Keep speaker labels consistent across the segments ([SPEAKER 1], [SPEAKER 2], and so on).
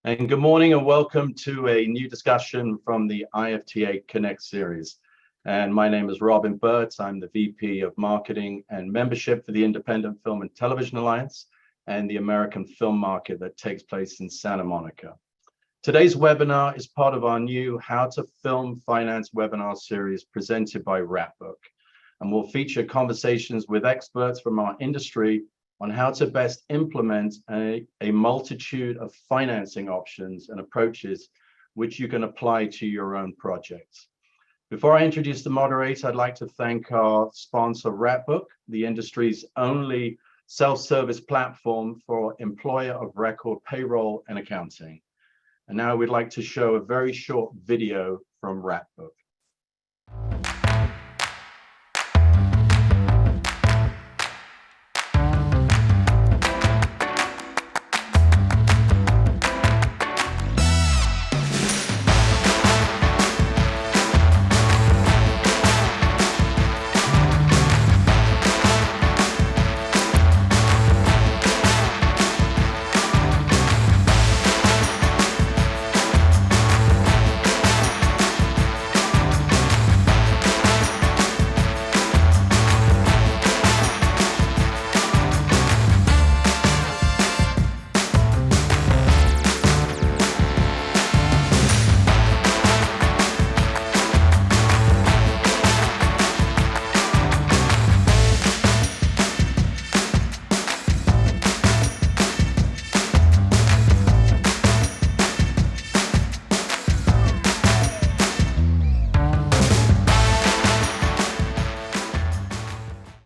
[SPEAKER 1] And good morning and welcome to a new discussion from the IFTA Connect series. And my name is Robin Burt. I'm the VP of Marketing and Membership for the Independent Film and Television Alliance and the American Film Market that takes place in Santa Monica. Today's webinar is part of our new How to Film Finance webinar series presented by Wrapbook. And will feature conversations with experts from our industry on how to best implement a multitude of financing options and approaches which you can apply to your own projects. Before I introduce the moderator, I'd like to thank our sponsor, Wrapbook, the industry's only self-service platform for employer of record payroll and accounting. And now we'd like to show a very short video from Wrapbook.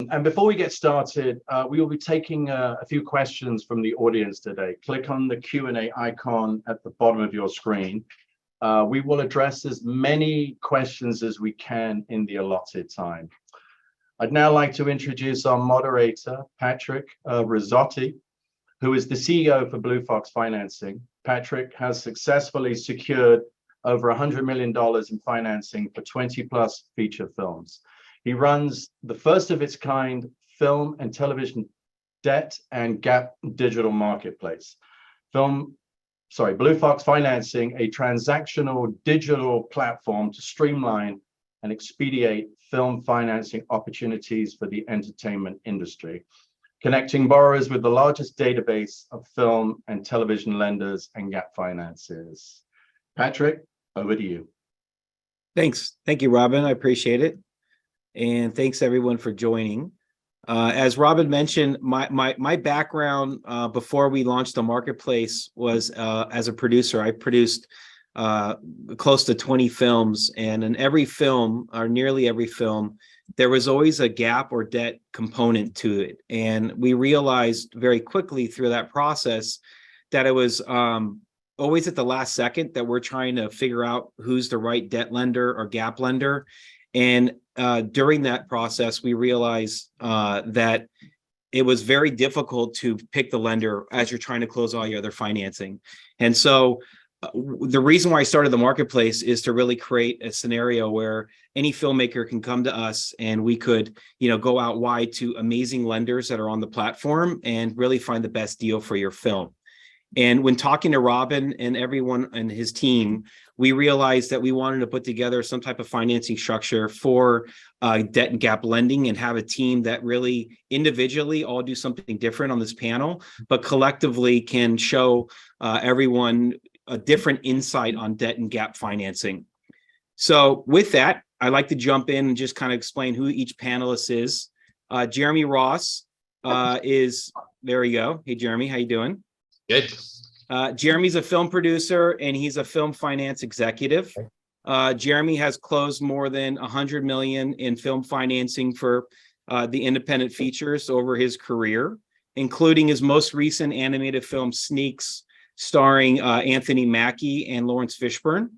[SPEAKER 1] And before we get started, we will be taking a few questions from the audience today. Click on the Q&A icon at the bottom of your screen. We will address as many questions as we can in the allotted time. I'd now like to introduce our moderator, Patrick Rizzotti, who is the CEO for Blue Fox Financing. Patrick has successfully secured over $100 million in financing for 20+ feature films. He runs the first of its kind film and television debt and gap digital marketplace. Blue Fox Financing, a transactional digital platform to streamline and expedite film financing opportunities for the entertainment industry, connecting borrowers with the largest database of film and television lenders and gap financiers. Patrick, over to you.
[SPEAKER 2] Thanks. Thank you, Robin. I appreciate it. And thanks everyone for joining. As Robin mentioned, my background before we launched the marketplace was as a producer. I produced close to 20 films, and in every film, or nearly every film, there was always a gap or debt component to it. And we realized very quickly through that process that it was always at the last second that we're trying to figure out who's the right debt lender or gap lender. And during that process, we realized that it was very difficult to pick the lender as you're trying to close all your other financing. And so the reason why I started the marketplace is to really create a scenario where any filmmaker can come to us and we could, go out wide to amazing lenders that are on the platform and really find the best deal for your film. And when talking to Robin and everyone and his team, we realized that we wanted to put together some type of financing structure for debt and gap lending and have a team that really individually all do something different on this panel, but collectively can show everyone a different insight on debt and gap financing. So with that, I'd like to jump in and just kind of explain who each panelist is. Jeremy Ross is, there we go. Hey, Jeremy, how you doing?
[SPEAKER 3] Good.
[SPEAKER 2] Jeremy's a film producer and he's a film finance executive. Jeremy has closed more than $100 million in film financing for the independent features over his career, including his most recent animated film Sneaks, starring Anthony Mackie and Lawrence Fishburne.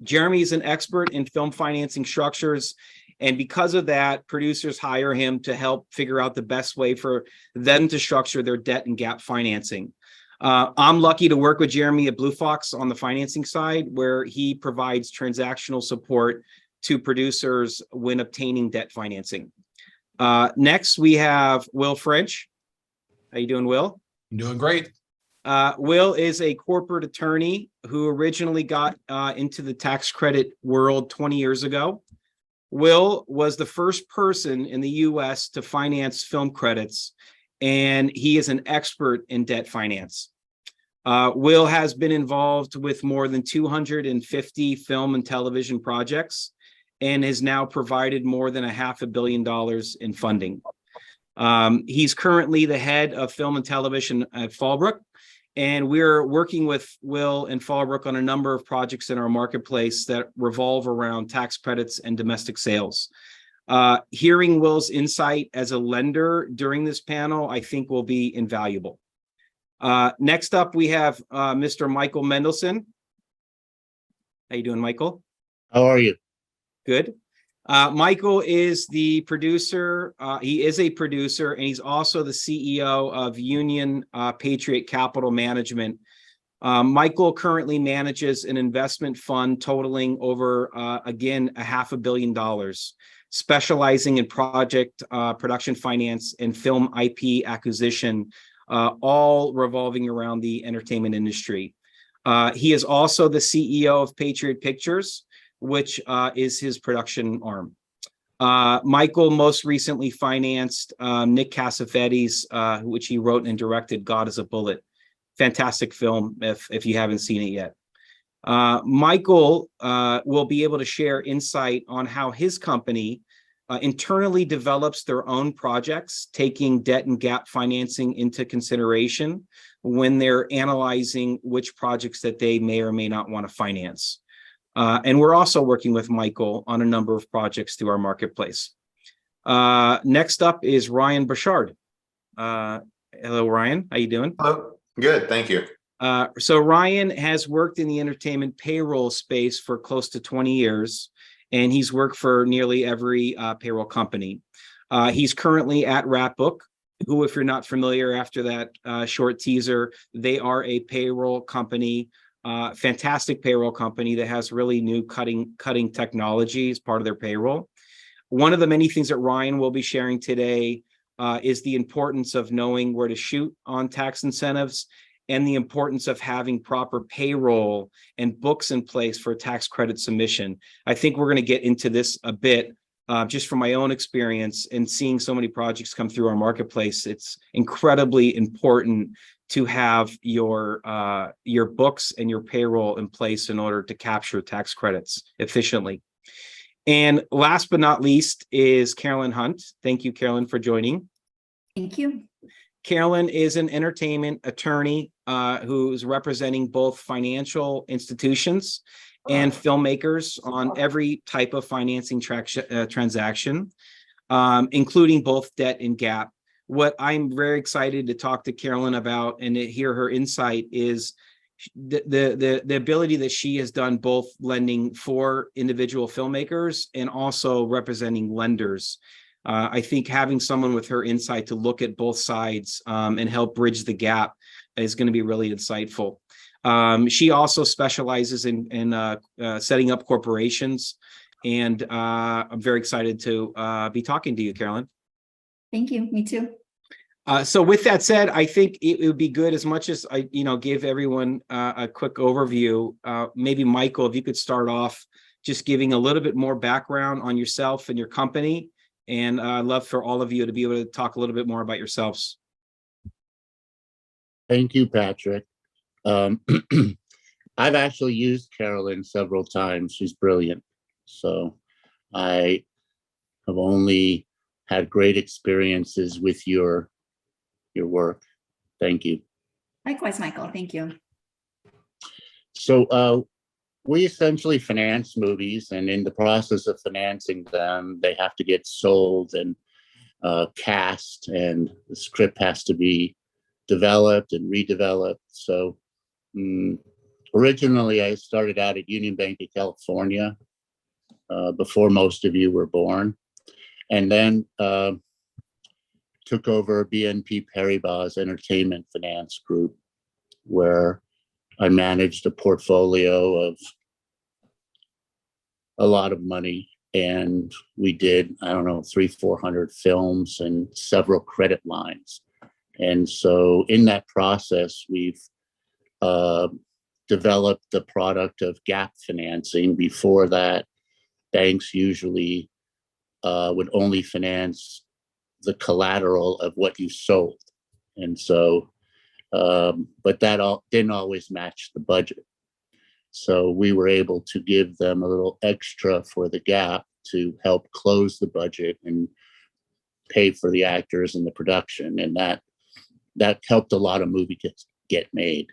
[SPEAKER 2] Jeremy is an expert in film financing structures, and because of that, producers hire him to help figure out the best way for them to structure their debt and gap financing. I'm lucky to work with Jeremy at Blue Fox on the financing side, where he provides transactional support to producers when obtaining debt financing. Next, we have Will French. How you doing, Will?
[SPEAKER 3] I'm doing great.
[SPEAKER 2] Will is a corporate attorney who originally got into the tax credit world 20 years ago. Will was the first person in the US to finance film credits, and he is an expert in debt finance. Will has been involved with more than 250 film and television projects and has now provided more than $500 million in funding. He's currently the head of film and television at Fallbrook, and we're working with Will and Fallbrook on a number of projects in our marketplace that revolve around tax credits and domestic sales. Hearing Will's insight as a lender during this panel, I think, will be invaluable. Next up, we have Mr. Michael Mendelsohn. How you doing, Michael?
[SPEAKER 3] How are you?
[SPEAKER 2] Good. Michael is the producer. He is a producer, and he's also the CEO of Union Patriot Capital Management. Michael currently manages an investment fund totaling over, again, $500 million, specializing in project production finance and film IP acquisition, all revolving around the entertainment industry. He is also the CEO of Patriot Pictures, which is his production arm. Michael most recently financed Nick Cassavetes, which he wrote and directed, God is a Bullet. Fantastic film if you haven't seen it yet. Michael will be able to share insight on how his company internally develops their own projects, taking debt and gap financing into consideration when they're analyzing which projects that they may or may not want to finance. And we're also working with Michael on a number of projects through our marketplace. Next up is Ryan Broussard. Hello, Ryan. How you doing?
[SPEAKER 4] Hello. Good, thank you.
[SPEAKER 2] So Ryan has worked in the entertainment payroll space for close to 20 years, and he's worked for nearly every payroll company. He's currently at Wrapbook, who, if you're not familiar after that short teaser, they are a payroll company. Fantastic payroll company that has really new cutting technology as part of their payroll. One of the many things that Ryan will be sharing today is the importance of knowing where to shoot on tax incentives and the importance of having proper payroll and books in place for tax credit submission. I think we're going to get into this a bit just from my own experience and seeing so many projects come through our marketplace. It's incredibly important to have your books and your payroll in place in order to capture tax credits efficiently. And last but not least is Carolyn Hunt. Thank you, Carolyn, for joining.
[SPEAKER 5] Thank you.
[SPEAKER 2] Carolyn is an entertainment attorney who's representing both financial institutions and filmmakers on every type of financing transaction, including both debt and gap. What I'm very excited to talk to Carolyn about and to hear her insight is the ability that she has done both lending for individual filmmakers and also representing lenders. I think having someone with her insight to look at both sides and help bridge the gap is going to be really insightful. She also specializes in setting up corporations, and I'm very excited to be talking to you, Carolyn.
[SPEAKER 5] Thank you. Me too.
[SPEAKER 2] So with that said, I think it would be good, as much as I, give everyone a quick overview. Maybe Michael, if you could start off just giving a little bit more background on yourself and your company, and I'd love for all of you to be able to talk a little bit more about yourselves.
[SPEAKER 3] Thank you, Patrick. I've actually used Carolyn several times. She's brilliant. So I have only had great experiences with your work. Thank you.
[SPEAKER 5] Likewise, Michael. Thank you.
[SPEAKER 3] So we essentially finance movies, and in the process of financing them, they have to get sold and cast, and the script has to be developed and redeveloped. So originally I started out at Union Bank of California before most of you were born, and then took over BNP Paribas Entertainment Finance Group, where I managed a portfolio of a lot of money, and we did, 300-400 films and several credit lines. And so in that process, we've developed the product of gap financing. Before that, banks usually would only finance the collateral of what you sold. And so, but that didn't always match the budget. So we were able to give them a little extra for the gap to help close the budget and pay for the actors and the production. And that helped a lot of movies get made.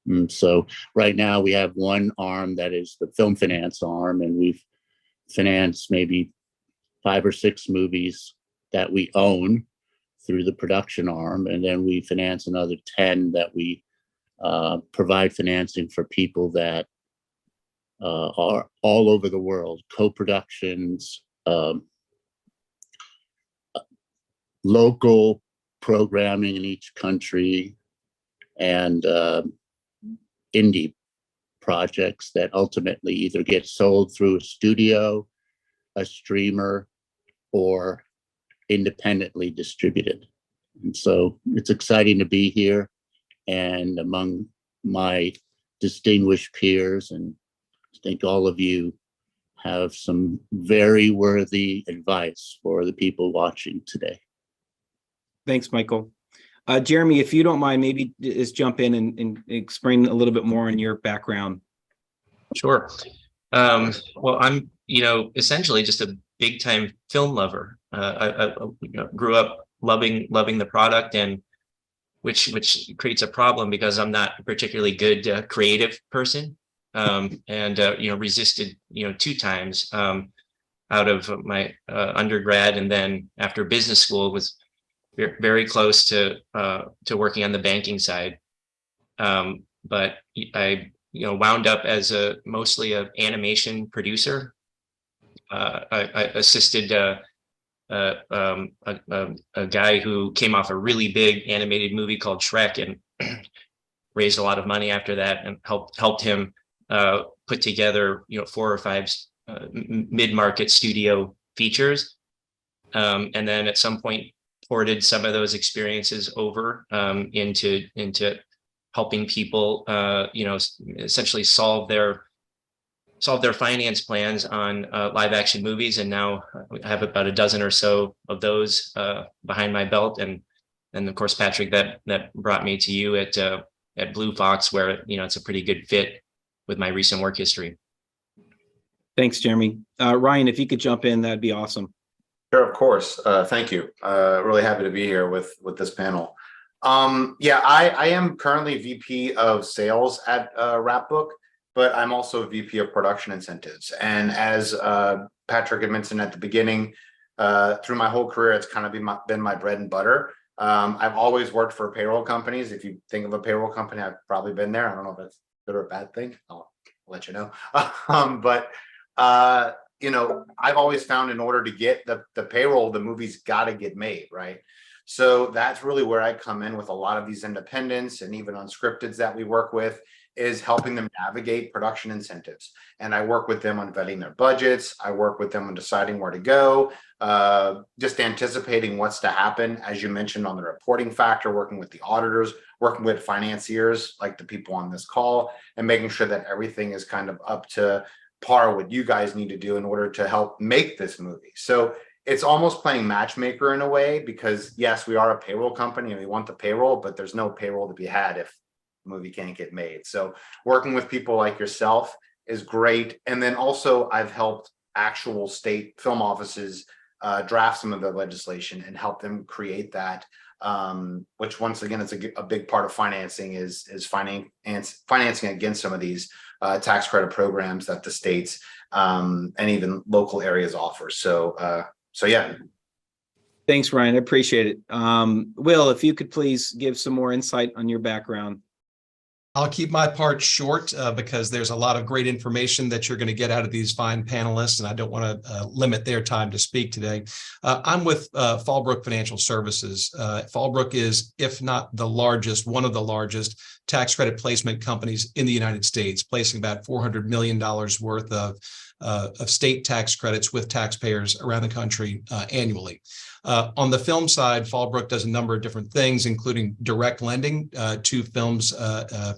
[SPEAKER 3] And so right now we have one arm that is the film finance arm, and we've financed maybe 5 or 6 movies that we own through the production arm. And then we finance another 10 that we provide financing for people that are all over the world, co-productions, local programming in each country, and indie projects that ultimately either get sold through a studio, a streamer, or independently distributed. And so it's exciting to be here and among my distinguished peers, and I think all of you have some very worthy advice for the people watching today.
[SPEAKER 2] Thanks, Michael. Jeremy, if you don't mind, maybe just jump in and explain a little bit more on your background.
[SPEAKER 4] Sure. Well, I'm, essentially just a big time film lover. I grew up loving the product, and which creates a problem because I'm not a particularly good creative person, and resisted 2 times out of my undergrad, and then after business school was very close to working on the banking side, but I wound up as mostly an animation producer. I assisted a guy who came off a really big animated movie called Shrek, and raised a lot of money after that, and helped him put together 4 or 5 mid-market studio features, and then at some point ported some of those experiences over into helping people essentially solve their finance plans on live action movies. And now I have about a dozen or so of those behind my belt, and of course Patrick, that brought me to you at Blue Fox, where it's a pretty good fit with my recent work history.
[SPEAKER 2] Thanks, Jeremy. Ryan, if you could jump in, that'd be awesome.
[SPEAKER 6] Sure, of course. Thank you. Really happy to be here with this panel. I am currently VP of sales at Wrapbook, but I'm also VP of production incentives. And as Patrick had mentioned at the beginning, through my whole career, it's kind of been my bread and butter. I've always worked for payroll companies. If you think of a payroll company, I've probably been there. I don't know if that's good or a bad thing. I'll let you know. I've always found in order to get the payroll, the movie's got to get made, right? So that's really where I come in with a lot of these independents and even unscripteds that we work with, is helping them navigate production incentives. And I work with them on vetting their budgets. I work with them on deciding where to go, just anticipating what's to happen, as you mentioned, on the reporting factor, working with the auditors, working with financiers like the people on this call, and making sure that everything is kind of up to par what you guys need to do in order to help make this movie. So it's almost playing matchmaker in a way, because yes, we are a payroll company and we want the payroll, but there's no payroll to be had if the movie can't get made. So working with people like yourself is great. And then also I've helped actual state film offices draft some of the legislation and help them create that, which once again, it's a big part of financing is financing against some of these tax credit programs that the states and even local areas offer. So yeah.
[SPEAKER 2] Thanks, Ryan. I appreciate it. Will, if you could please give some more insight on your background.
[SPEAKER 7] I'll keep my part short because there's a lot of great information that you're going to get out of these fine panelists, and I don't want to limit their time to speak today. I'm with Fallbrook Financial Services. Fallbrook is, if not the largest, one of the largest tax credit placement companies in the United States, placing about $400 million worth of state tax credits with taxpayers around the country annually. On the film side, Fallbrook does a number of different things, including direct lending to films,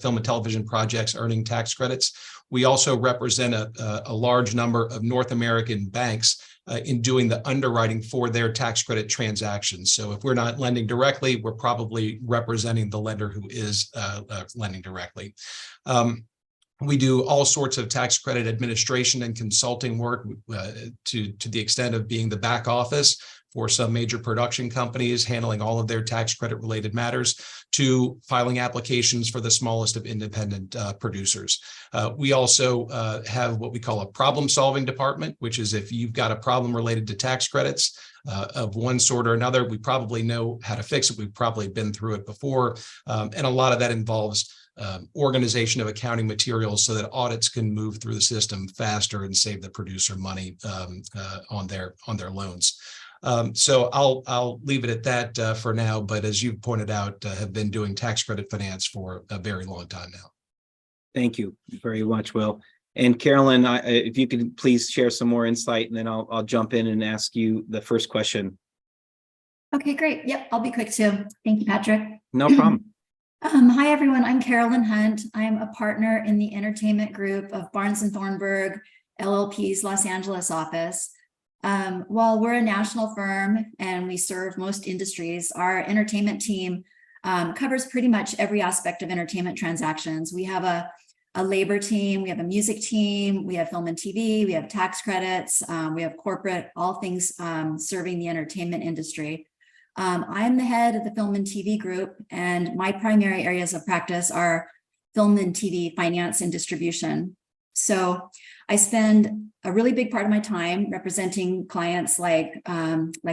[SPEAKER 7] film and television projects earning tax credits. We also represent a large number of North American banks in doing the underwriting for their tax credit transactions. So if we're not lending directly, we're probably representing the lender who is lending directly. We do all sorts of tax credit administration and consulting work to the extent of being the back office for some major production companies, handling all of their tax credit related matters, to filing applications for the smallest of independent producers. We also have what we call a problem solving department, which is if you've got a problem related to tax credits of one sort or another, we probably know how to fix it. We've probably been through it before. And a lot of that involves organization of accounting materials so that audits can move through the system faster and save the producer money on their loans. So I'll leave it at that for now, but as you pointed out, have been doing tax credit finance for a very long time now.
[SPEAKER 2] Thank you very much, Will. And Carolyn, if you could please share some more insight, and then I'll jump in and ask you the first question.
[SPEAKER 5] Okay, great. Yep, I'll be quick too. Thank you, Patrick.
[SPEAKER 2] No problem.
[SPEAKER 5] Hi, everyone. I'm Carolyn Hunt. I am a partner in the entertainment group of Barnes & Thornburg, LLP's Los Angeles office. While we're a national firm and we serve most industries, our entertainment team covers pretty much every aspect of entertainment transactions. We have a labor team, we have a music team, we have film and TV, we have tax credits, we have corporate, all things serving the entertainment industry. I am the head of the film and TV group, and my primary areas of practice are film and TV finance and distribution. So I spend a really big part of my time representing clients like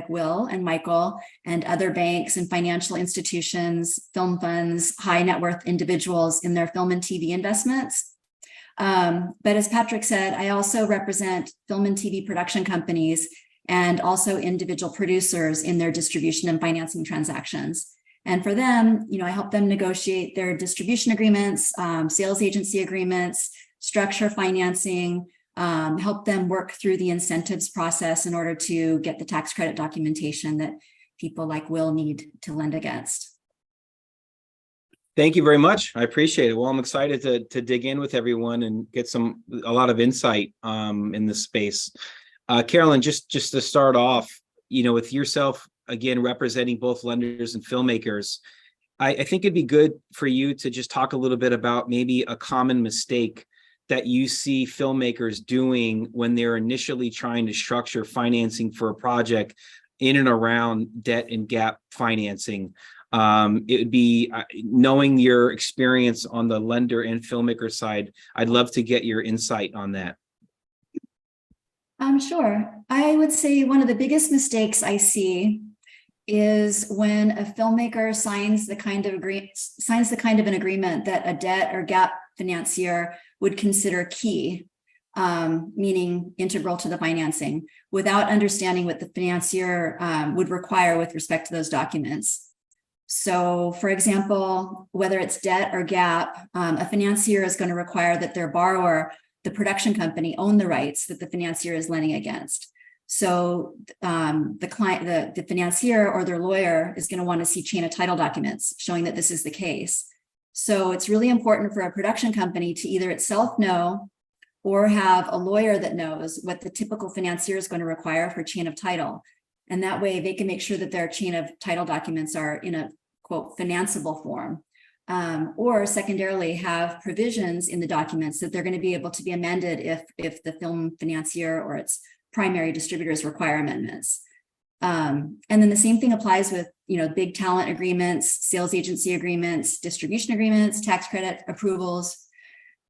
[SPEAKER 5] Will and Michael and other banks and financial institutions, film funds, high net worth individuals in their film and TV investments. But as Patrick said, I also represent film and TV production companies and also individual producers in their distribution and financing transactions. And for them, I help them negotiate their distribution agreements, sales agency agreements, structure financing, help them work through the incentives process in order to get the tax credit documentation that people like Will need to lend against.
[SPEAKER 2] Thank you very much. I appreciate it. Well, I'm excited to dig in with everyone and get a lot of insight in this space. Carolyn, just to start off, with yourself, again, representing both lenders and filmmakers, I think it'd be good for you to just talk a little bit about maybe a common mistake that you see filmmakers doing when they're initially trying to structure financing for a project in and around debt and gap financing. It would be, knowing your experience on the lender and filmmaker side, I'd love to get your insight on that.
[SPEAKER 5] Sure. I would say one of the biggest mistakes I see is when a filmmaker signs the kind of an agreement that a debt or gap financier would consider key, meaning integral to the financing, without understanding what the financier would require with respect to those documents. So, for example, whether it's debt or gap, a financier is going to require that their borrower, the production company, own the rights that the financier is lending against. So the financier or their lawyer is going to want to see chain of title documents showing that this is the case. So it's really important for a production company to either itself know or have a lawyer that knows what the typical financier is going to require for chain of title. And that way they can make sure that their chain of title documents are in a, quote, financeable form. Or secondarily, have provisions in the documents that they're going to be able to be amended if the film financier or its primary distributors require amendments. And then the same thing applies with, big talent agreements, sales agency agreements, distribution agreements, tax credit approvals.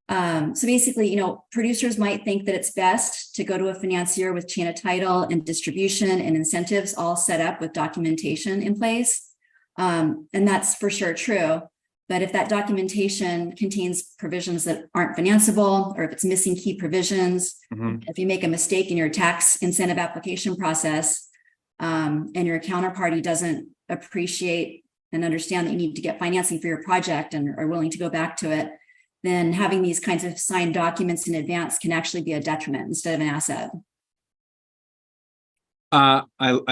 [SPEAKER 5] So basically, producers might think that it's best to go to a financier with chain of title and distribution and incentives all set up with documentation in place. And that's for sure true. But if that documentation contains provisions that aren't financeable, or if it's missing key provisions, if you make a mistake in your tax incentive application process, and your counterparty doesn't appreciate and understand that you need to get financing for your project and are willing to go back to it, then having these kinds of signed documents in advance can actually be a detriment instead of an asset.
[SPEAKER 2] I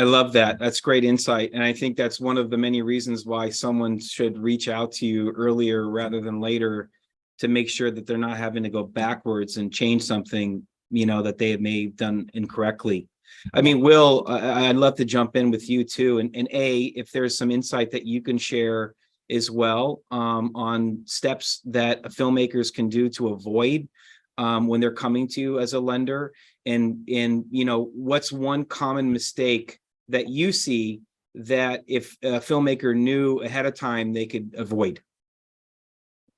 [SPEAKER 2] love that. That's great insight. And I think that's one of the many reasons why someone should reach out to you earlier rather than later to make sure that they're not having to go backwards and change something, that they may have done incorrectly. I mean, Will, I'd love to jump in with you too. And if there's some insight that you can share as well on steps that filmmakers can do to avoid when they're coming to you as a lender. And what's one common mistake that you see that if a filmmaker knew ahead of time, they could avoid?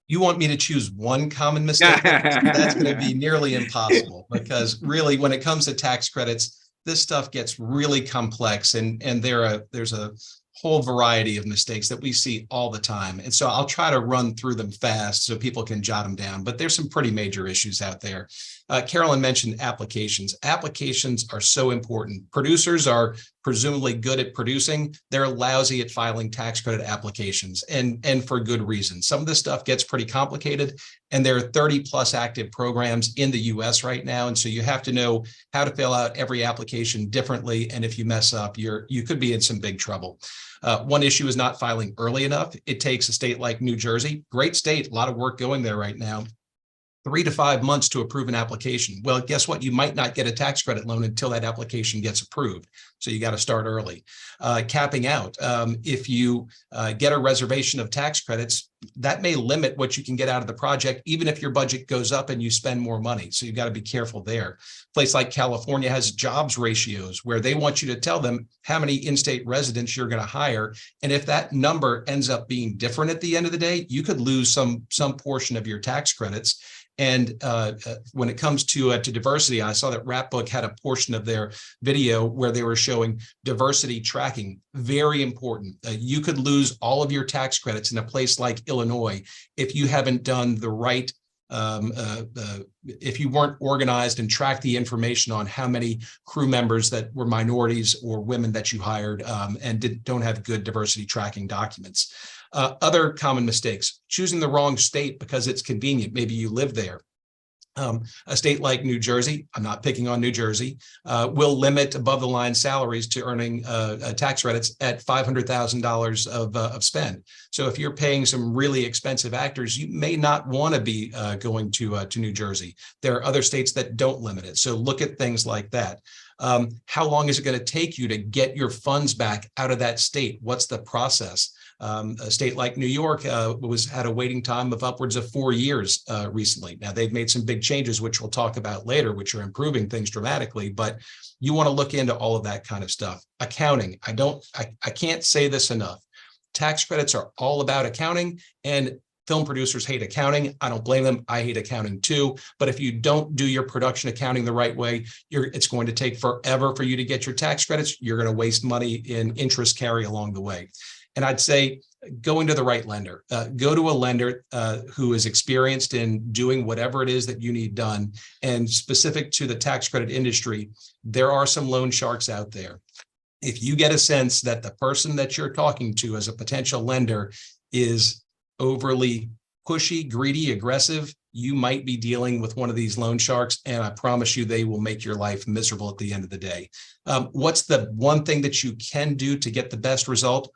[SPEAKER 7] You want me to choose one common mistake? That's going to be nearly impossible, because really, when it comes to tax credits, this stuff gets really complex, and there's a whole variety of mistakes that we see all the time. And so I'll try to run through them fast so people can jot them down, but there's some pretty major issues out there. Carolyn mentioned applications. Applications are so important. Producers are presumably good at producing. They're lousy at filing tax credit applications, and for good reason. Some of this stuff gets pretty complicated, and there are 30 plus active programs in the US right now. And so you have to know how to fill out every application differently. And if you mess up, you could be in some big trouble. One issue is not filing early enough. It takes a state like New Jersey, great state, a lot of work going there right now, 3 to 5 months to approve an application. Well, guess what? You might not get a tax credit loan until that application gets approved. So you got to start early. Capping out. If you get a reservation of tax credits, that may limit what you can get out of the project, even if your budget goes up and you spend more money. So you've got to be careful there. A place like California has jobs ratios where they want you to tell them how many in-state residents you're going to hire. And if that number ends up being different at the end of the day, you could lose some portion of your tax credits. And when it comes to diversity, I saw that Wrapbook had a portion of their video where they were showing diversity tracking. Very important. You could lose all of your tax credits in a place like Illinois if you haven't done the right, if you weren't organized and tracked the information on how many crew members that were minorities or women that you hired and don't have good diversity tracking documents. Other common mistakes: choosing the wrong state because it's convenient. Maybe you live there. A state like New Jersey, I'm not picking on New Jersey, will limit above the line salaries to earning tax credits at $500,000 of spend. So if you're paying some really expensive actors, you may not want to be going to New Jersey. There are other states that don't limit it. So look at things like that. How long is it going to take you to get your funds back out of that state? What's the process? A state like New York had a waiting time of upwards of 4 years recently. Now, they've made some big changes, which we'll talk about later, which are improving things dramatically, but you want to look into all of that kind of stuff. Accounting. I can't say this enough. Tax credits are all about accounting, and film producers hate accounting. I don't blame them. I hate accounting too. But if you don't do your production accounting the right way, it's going to take forever for you to get your tax credits. You're going to waste money in interest carry along the way. And I'd say going to the right lender. Go to a lender who is experienced in doing whatever it is that you need done. And specific to the tax credit industry, there are some loan sharks out there. If you get a sense that the person that you're talking to as a potential lender is overly pushy, greedy, aggressive, you might be dealing with one of these loan sharks, and I promise you they will make your life miserable at the end of the day. What's the one thing that you can do to get the best result?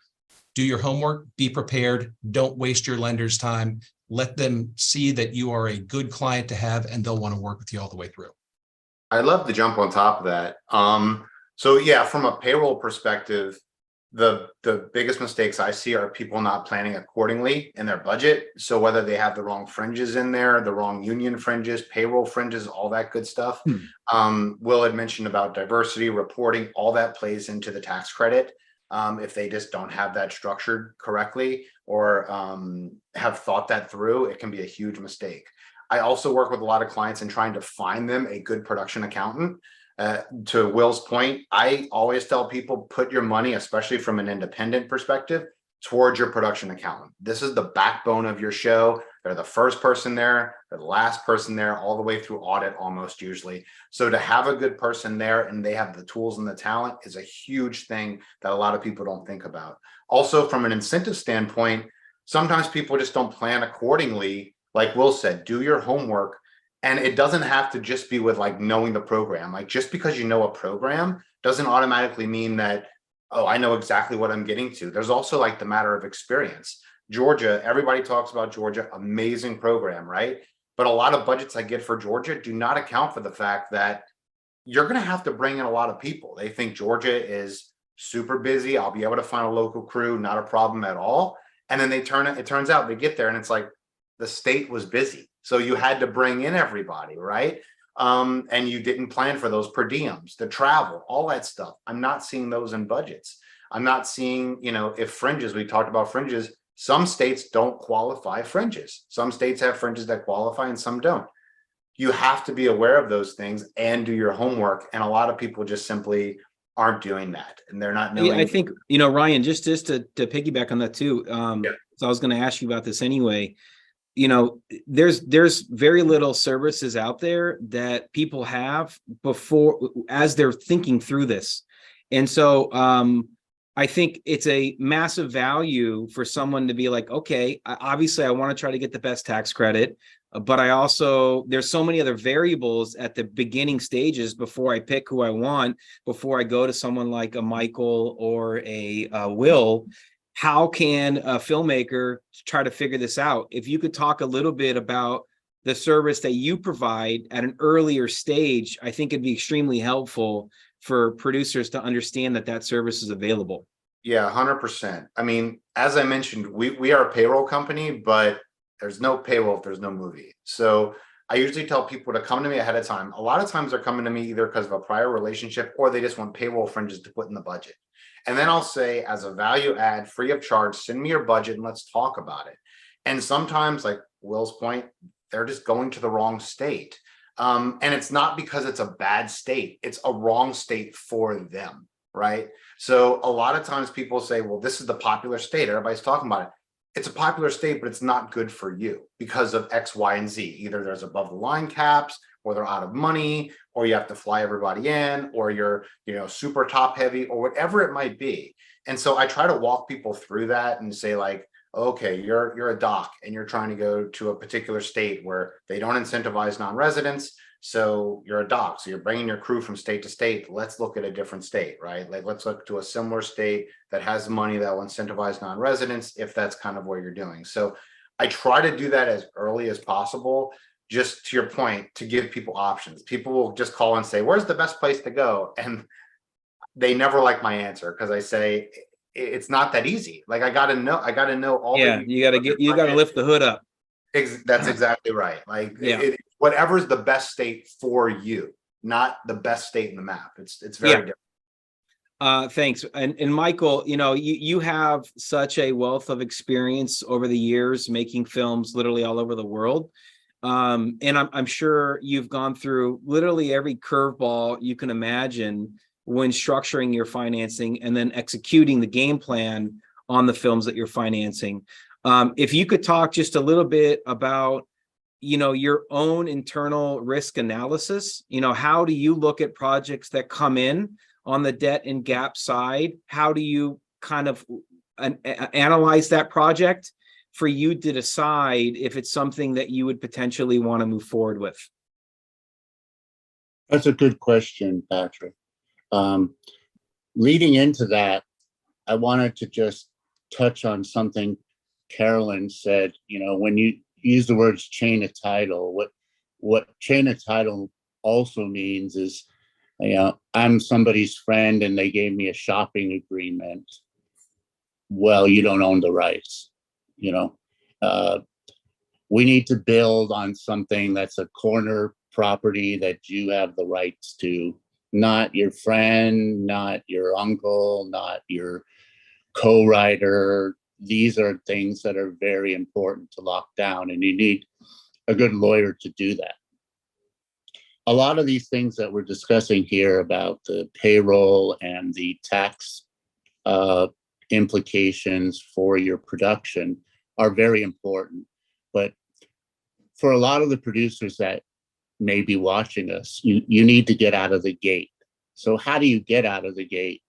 [SPEAKER 7] Do your homework, be prepared, don't waste your lender's time. Let them see that you are a good client to have, and they'll want to work with you all the way through.
[SPEAKER 6] I'd love to jump on top of that. So yeah, from a payroll perspective, the biggest mistakes I see are people not planning accordingly in their budget. So whether they have the wrong fringes in there, the wrong union fringes, payroll fringes, all that good stuff. Will had mentioned about diversity reporting, all that plays into the tax credit. If they just don't have that structured correctly or have thought that through, it can be a huge mistake. I also work with a lot of clients in trying to find them a good production accountant. To Will's point, I always tell people, put your money, especially from an independent perspective, towards your production accountant. This is the backbone of your show. They're the first person there, they're the last person there, all the way through audit almost usually. So to have a good person there and they have the tools and the talent is a huge thing that a lot of people don't think about. Also, from an incentive standpoint, sometimes people just don't plan accordingly. Like Will said, do your homework. And it doesn't have to just be with like knowing the program. Like just because you know a program doesn't automatically mean that, oh, I know exactly what I'm getting to. There's also like the matter of experience. Georgia, everybody talks about Georgia, amazing program, right? But a lot of budgets I get for Georgia do not account for the fact that you're going to have to bring in a lot of people. They think Georgia is super busy. I'll be able to find a local crew, not a problem at all. And then it turns out they get there and it's like the state was busy. So you had to bring in everybody, right? And you didn't plan for those per diems, the travel, all that stuff. I'm not seeing those in budgets. I'm not seeing, if fringes, we talked about fringes, some states don't qualify fringes. Some states have fringes that qualify and some don't. You have to be aware of those things and do your homework. And a lot of people just simply aren't doing that. And they're not knowing.
[SPEAKER 2] I think, Ryan, just to piggyback on that too. So I was going to ask you about this anyway. There's very little services out there that people have as they're thinking through this. And so I think it's a massive value for someone to be like, okay, obviously I want to try to get the best tax credit, but there's so many other variables at the beginning stages before I pick who I want, before I go to someone like a Michael or a Will. How can a filmmaker try to figure this out? If you could talk a little bit about the service that you provide at an earlier stage, I think it'd be extremely helpful for producers to understand that service is available.
[SPEAKER 6] Yeah, 100%. I mean, as I mentioned, we are a payroll company, but there's no payroll if there's no movie. So I usually tell people to come to me ahead of time. A lot of times they're coming to me either because of a prior relationship or they just want payroll fringes to put in the budget. And then I'll say, as a value add, free of charge, send me your budget and let's talk about it. And sometimes, like Will's point, they're just going to the wrong state. And it's not because it's a bad state. It's a wrong state for them, right? So a lot of times people say, well, this is the popular state. Everybody's talking about it. It's a popular state, but it's not good for you because of X, Y, and Z. Either there's above the line caps, or they're out of money, or you have to fly everybody in, or you're, super top heavy, or whatever it might be. And so I try to walk people through that and say, like, okay, you're a doc and you're trying to go to a particular state where they don't incentivize non-residents. So you're a doc, so you're bringing your crew from state to state. Let's look at a different state, right? Like, let's look to a similar state that has money that will incentivize non-residents if that's kind of what you're doing. So I try to do that as early as possible. Just to your point, to give people options. People will just call and say, where's the best place to go? And they never like my answer because I say, it's not that easy. Like, I got to know all.
[SPEAKER 2] Yeah, you got to lift the hood up.
[SPEAKER 6] That's exactly right. Like, whatever's the best state for you, not the best state in the map. It's very different.
[SPEAKER 2] Thanks. And Michael, you have such a wealth of experience over the years making films literally all over the world. And I'm sure you've gone through literally every curveball you can imagine when structuring your financing and then executing the game plan on the films that you're financing. If you could talk just a little bit about, your own internal risk analysis, how do you look at projects that come in on the debt and gap side? How do you kind of analyze that project for you to decide if it's something that you would potentially want to move forward with?
[SPEAKER 3] That's a good question, Patrick. Leading into that, I wanted to just touch on something Carolyn said. When you use the words chain of title, what chain of title also means is, I'm somebody's friend and they gave me a shopping agreement. Well, you don't own the rights. We need to build on something that's a corner property that you have the rights to, not your friend, not your uncle, not your co-writer. These are things that are very important to lock down, and you need a good lawyer to do that. A lot of these things that we're discussing here about the payroll and the tax implications for your production are very important. But for a lot of the producers that may be watching us, you need to get out of the gate. So how do you get out of the gate?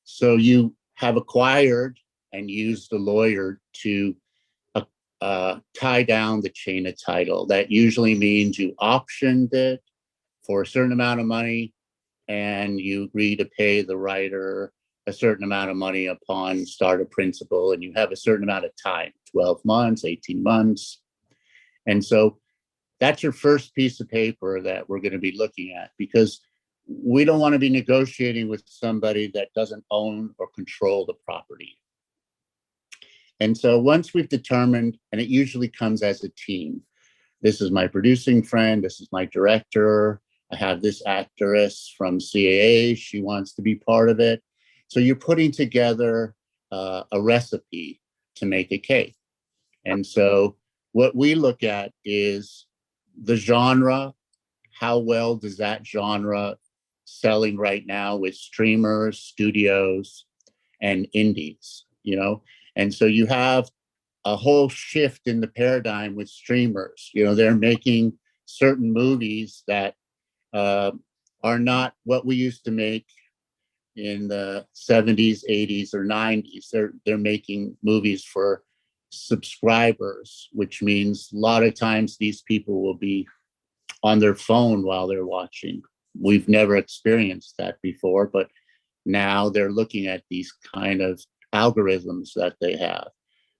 [SPEAKER 3] So you have acquired and used a lawyer to tie down the chain of title. That usually means you optioned it for a certain amount of money and you agree to pay the writer a certain amount of money upon start of principal, and you have a certain amount of time, 12 months, 18 months. And so that's your first piece of paper that we're going to be looking at, because we don't want to be negotiating with somebody that doesn't own or control the property. And so once we've determined, and it usually comes as a team, this is my producing friend, this is my director, I have this actress from CAA, she wants to be part of it. So you're putting together a recipe to make a cake. And so what we look at is the genre. How well does that genre selling right now with streamers, studios, and indies, you know? And so you have a whole shift in the paradigm with streamers. You know, they're making certain movies that are not what we used to make in the 70s, 80s, or 90s. They're making movies for subscribers, which means a lot of times these people will be on their phone while they're watching. We've never experienced that before, but now they're looking at these kind of algorithms that they have.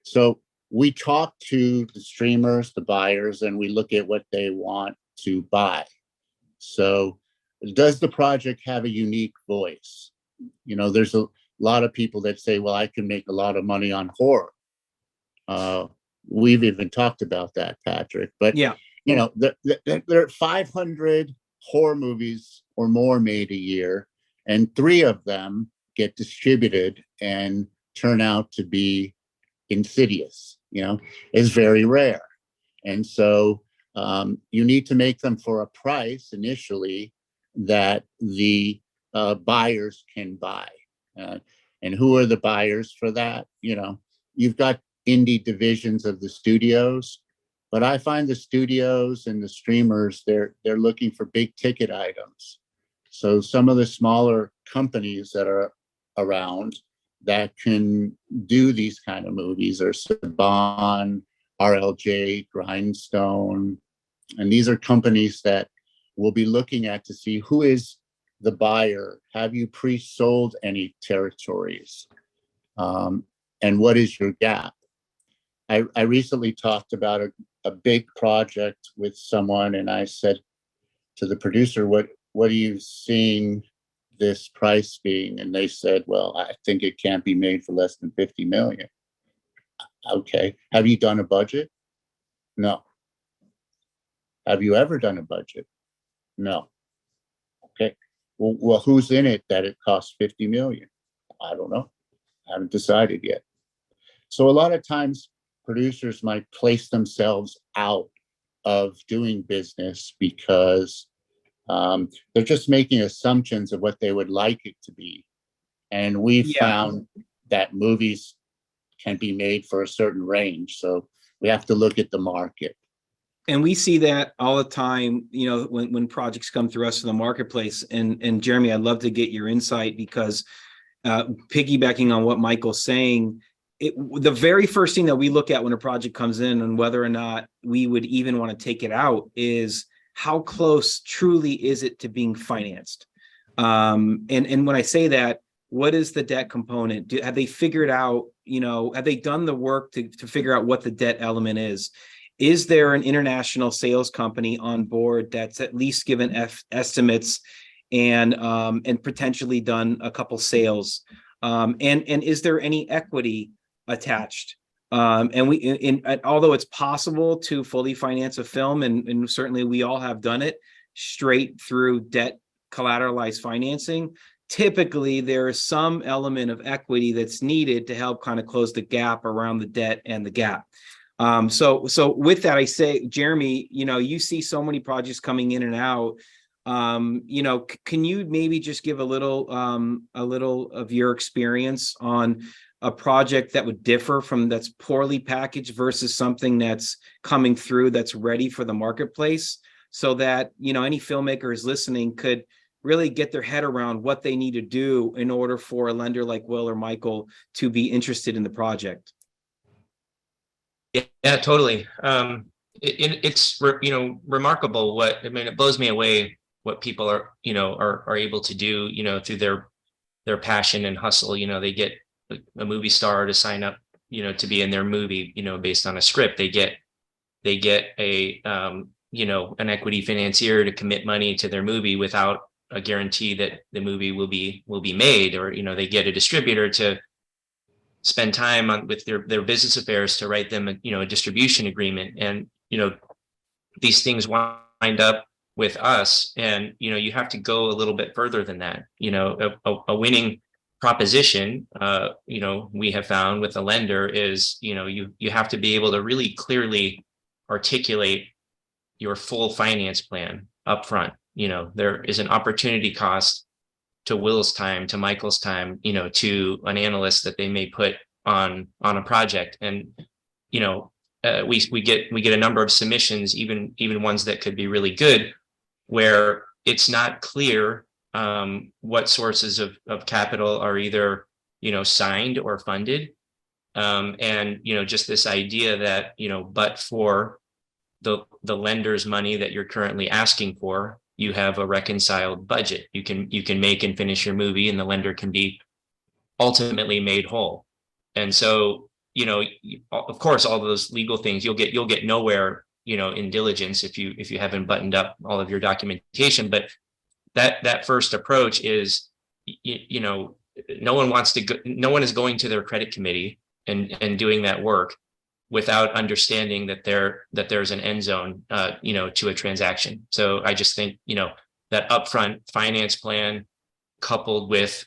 [SPEAKER 3] So we talk to the streamers, the buyers, and we look at what they want to buy. So does the project have a unique voice? You know, there's a lot of people that say, well, I can make a lot of money on horror. We've even talked about that, Patrick. But,
[SPEAKER 2] Yeah,
[SPEAKER 3] you know, there are 500 horror movies or more made a year, and 3 of them get distributed and turn out to be insidious. You know, it's very rare. And so you need to make them for a price initially that the buyers can buy. And who are the buyers for that? You know, you've got indie divisions of the studios, but I find the studios and the streamers, they're looking for big ticket items. So some of the smaller companies that are around that can do these kind of movies are Saban, RLJ, Grindstone, and these are companies that we'll be looking at to see who is the buyer. Have you pre-sold any territories? And what is your gap? I recently talked about a big project with someone, and I said to the producer, what are you seeing this price being? And they said, well, I think it can't be made for less than 50 million. Okay. Have you done a budget? No. Have you ever done a budget? No. Okay. Well, who's in it that it costs 50 million? I don't know. I haven't decided yet. So a lot of times producers might place themselves out of doing business because they're just making assumptions of what they would like it to be. And we've found that movies can be made for a certain range. So we have to look at the market.
[SPEAKER 2] and we see that all the time, you know, when projects come through us in the marketplace. And Jeremy, I'd love to get your insight, because piggybacking on what Michael's saying, the very first thing that we look at when a project comes in and whether or not we would even want to take it out is how close truly is it to being financed. And when I say that, what is the debt component? Have they figured out, you know, have they done the work to figure out what the debt element is? Is there an international sales company on board that's at least given estimates and potentially done a couple sales? And is there any equity attached? And although it's possible to fully finance a film, and certainly we all have done it straight through debt collateralized financing, typically there is some element of equity that's needed to help kind of close the gap around the debt and the gap. So with that, I say, Jeremy, you know, you see so many projects coming in and out. You know, can you maybe just give a little of your experience on a project that would differ from that's poorly packaged versus something that's coming through that's ready for the marketplace, so that, you know, any filmmakers listening could really get their head around what they need to do in order for a lender like Will or Michael to be interested in the project?
[SPEAKER 4] Yeah, totally. It's you know, remarkable what, I mean, it blows me away what people are, are able to do, through their passion and hustle. They get a movie star to sign up, to be in their movie, based on a script. They get a, an equity financier to commit money to their movie without a guarantee that the movie will be made, or, they get a distributor to spend time on with their business affairs to write them a distribution agreement. And, these things wind up with us, and, you have to go a little bit further than that. A winning proposition, we have found with a lender is, you have to be able to really clearly articulate your full finance plan up front. There is an opportunity cost to Will's time, to Michael's time, to an analyst that they may put on a project. And, we get a number of submissions, even ones that could be really good, where it's not clear what sources of capital are either, signed or funded. And, just this idea that, but for the lender's money that you're currently asking for, you have a reconciled budget. You can make and finish your movie, and the lender can be ultimately made whole. And so, of course, all those legal things, you'll get nowhere, in diligence if you haven't buttoned up all of your documentation. But that first approach is, no one is going to their credit committee and doing that work without understanding that there's an end zone, to a transaction. So I just think, that upfront finance plan coupled with,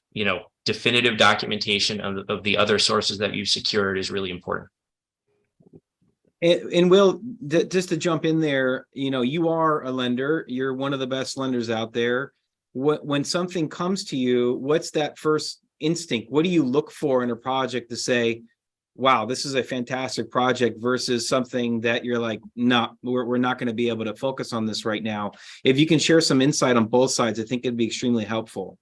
[SPEAKER 4] definitive documentation of the other sources that you've secured is really important.
[SPEAKER 2] And Will, just to jump in there, you are a lender. You're one of the best lenders out there. When something comes to you, what's that first instinct? What do you look for in a project to say, wow, this is a fantastic project, versus something that you're like, no, we're not going to be able to focus on this right now? If you can share some insight on both sides, I think it'd be extremely helpful.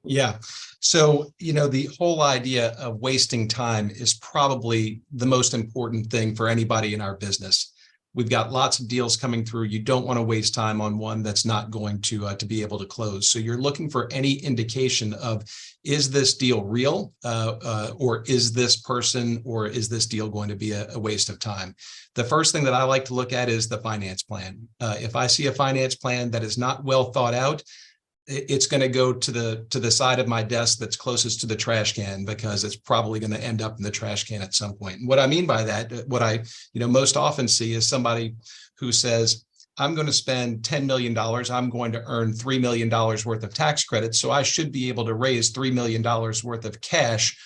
[SPEAKER 7] Yeah. So, the whole idea of wasting time is probably the most important thing for anybody in our business. We've got lots of deals coming through. You don't want to waste time on one that's not going to be able to close. So you're looking for any indication of, is this deal real, or is this person, or is this deal going to be a waste of time? The first thing that I like to look at is the finance plan. If I see a finance plan that is not well thought out, it's going to go to the side of my desk that's closest to the trash can, because it's probably going to end up in the trash can at some point. And what I mean by that, what I most often see is somebody who says, I'm going to spend $10 million. I'm going to earn $3 million worth of tax credits. So I should be able to raise $3 million worth of cash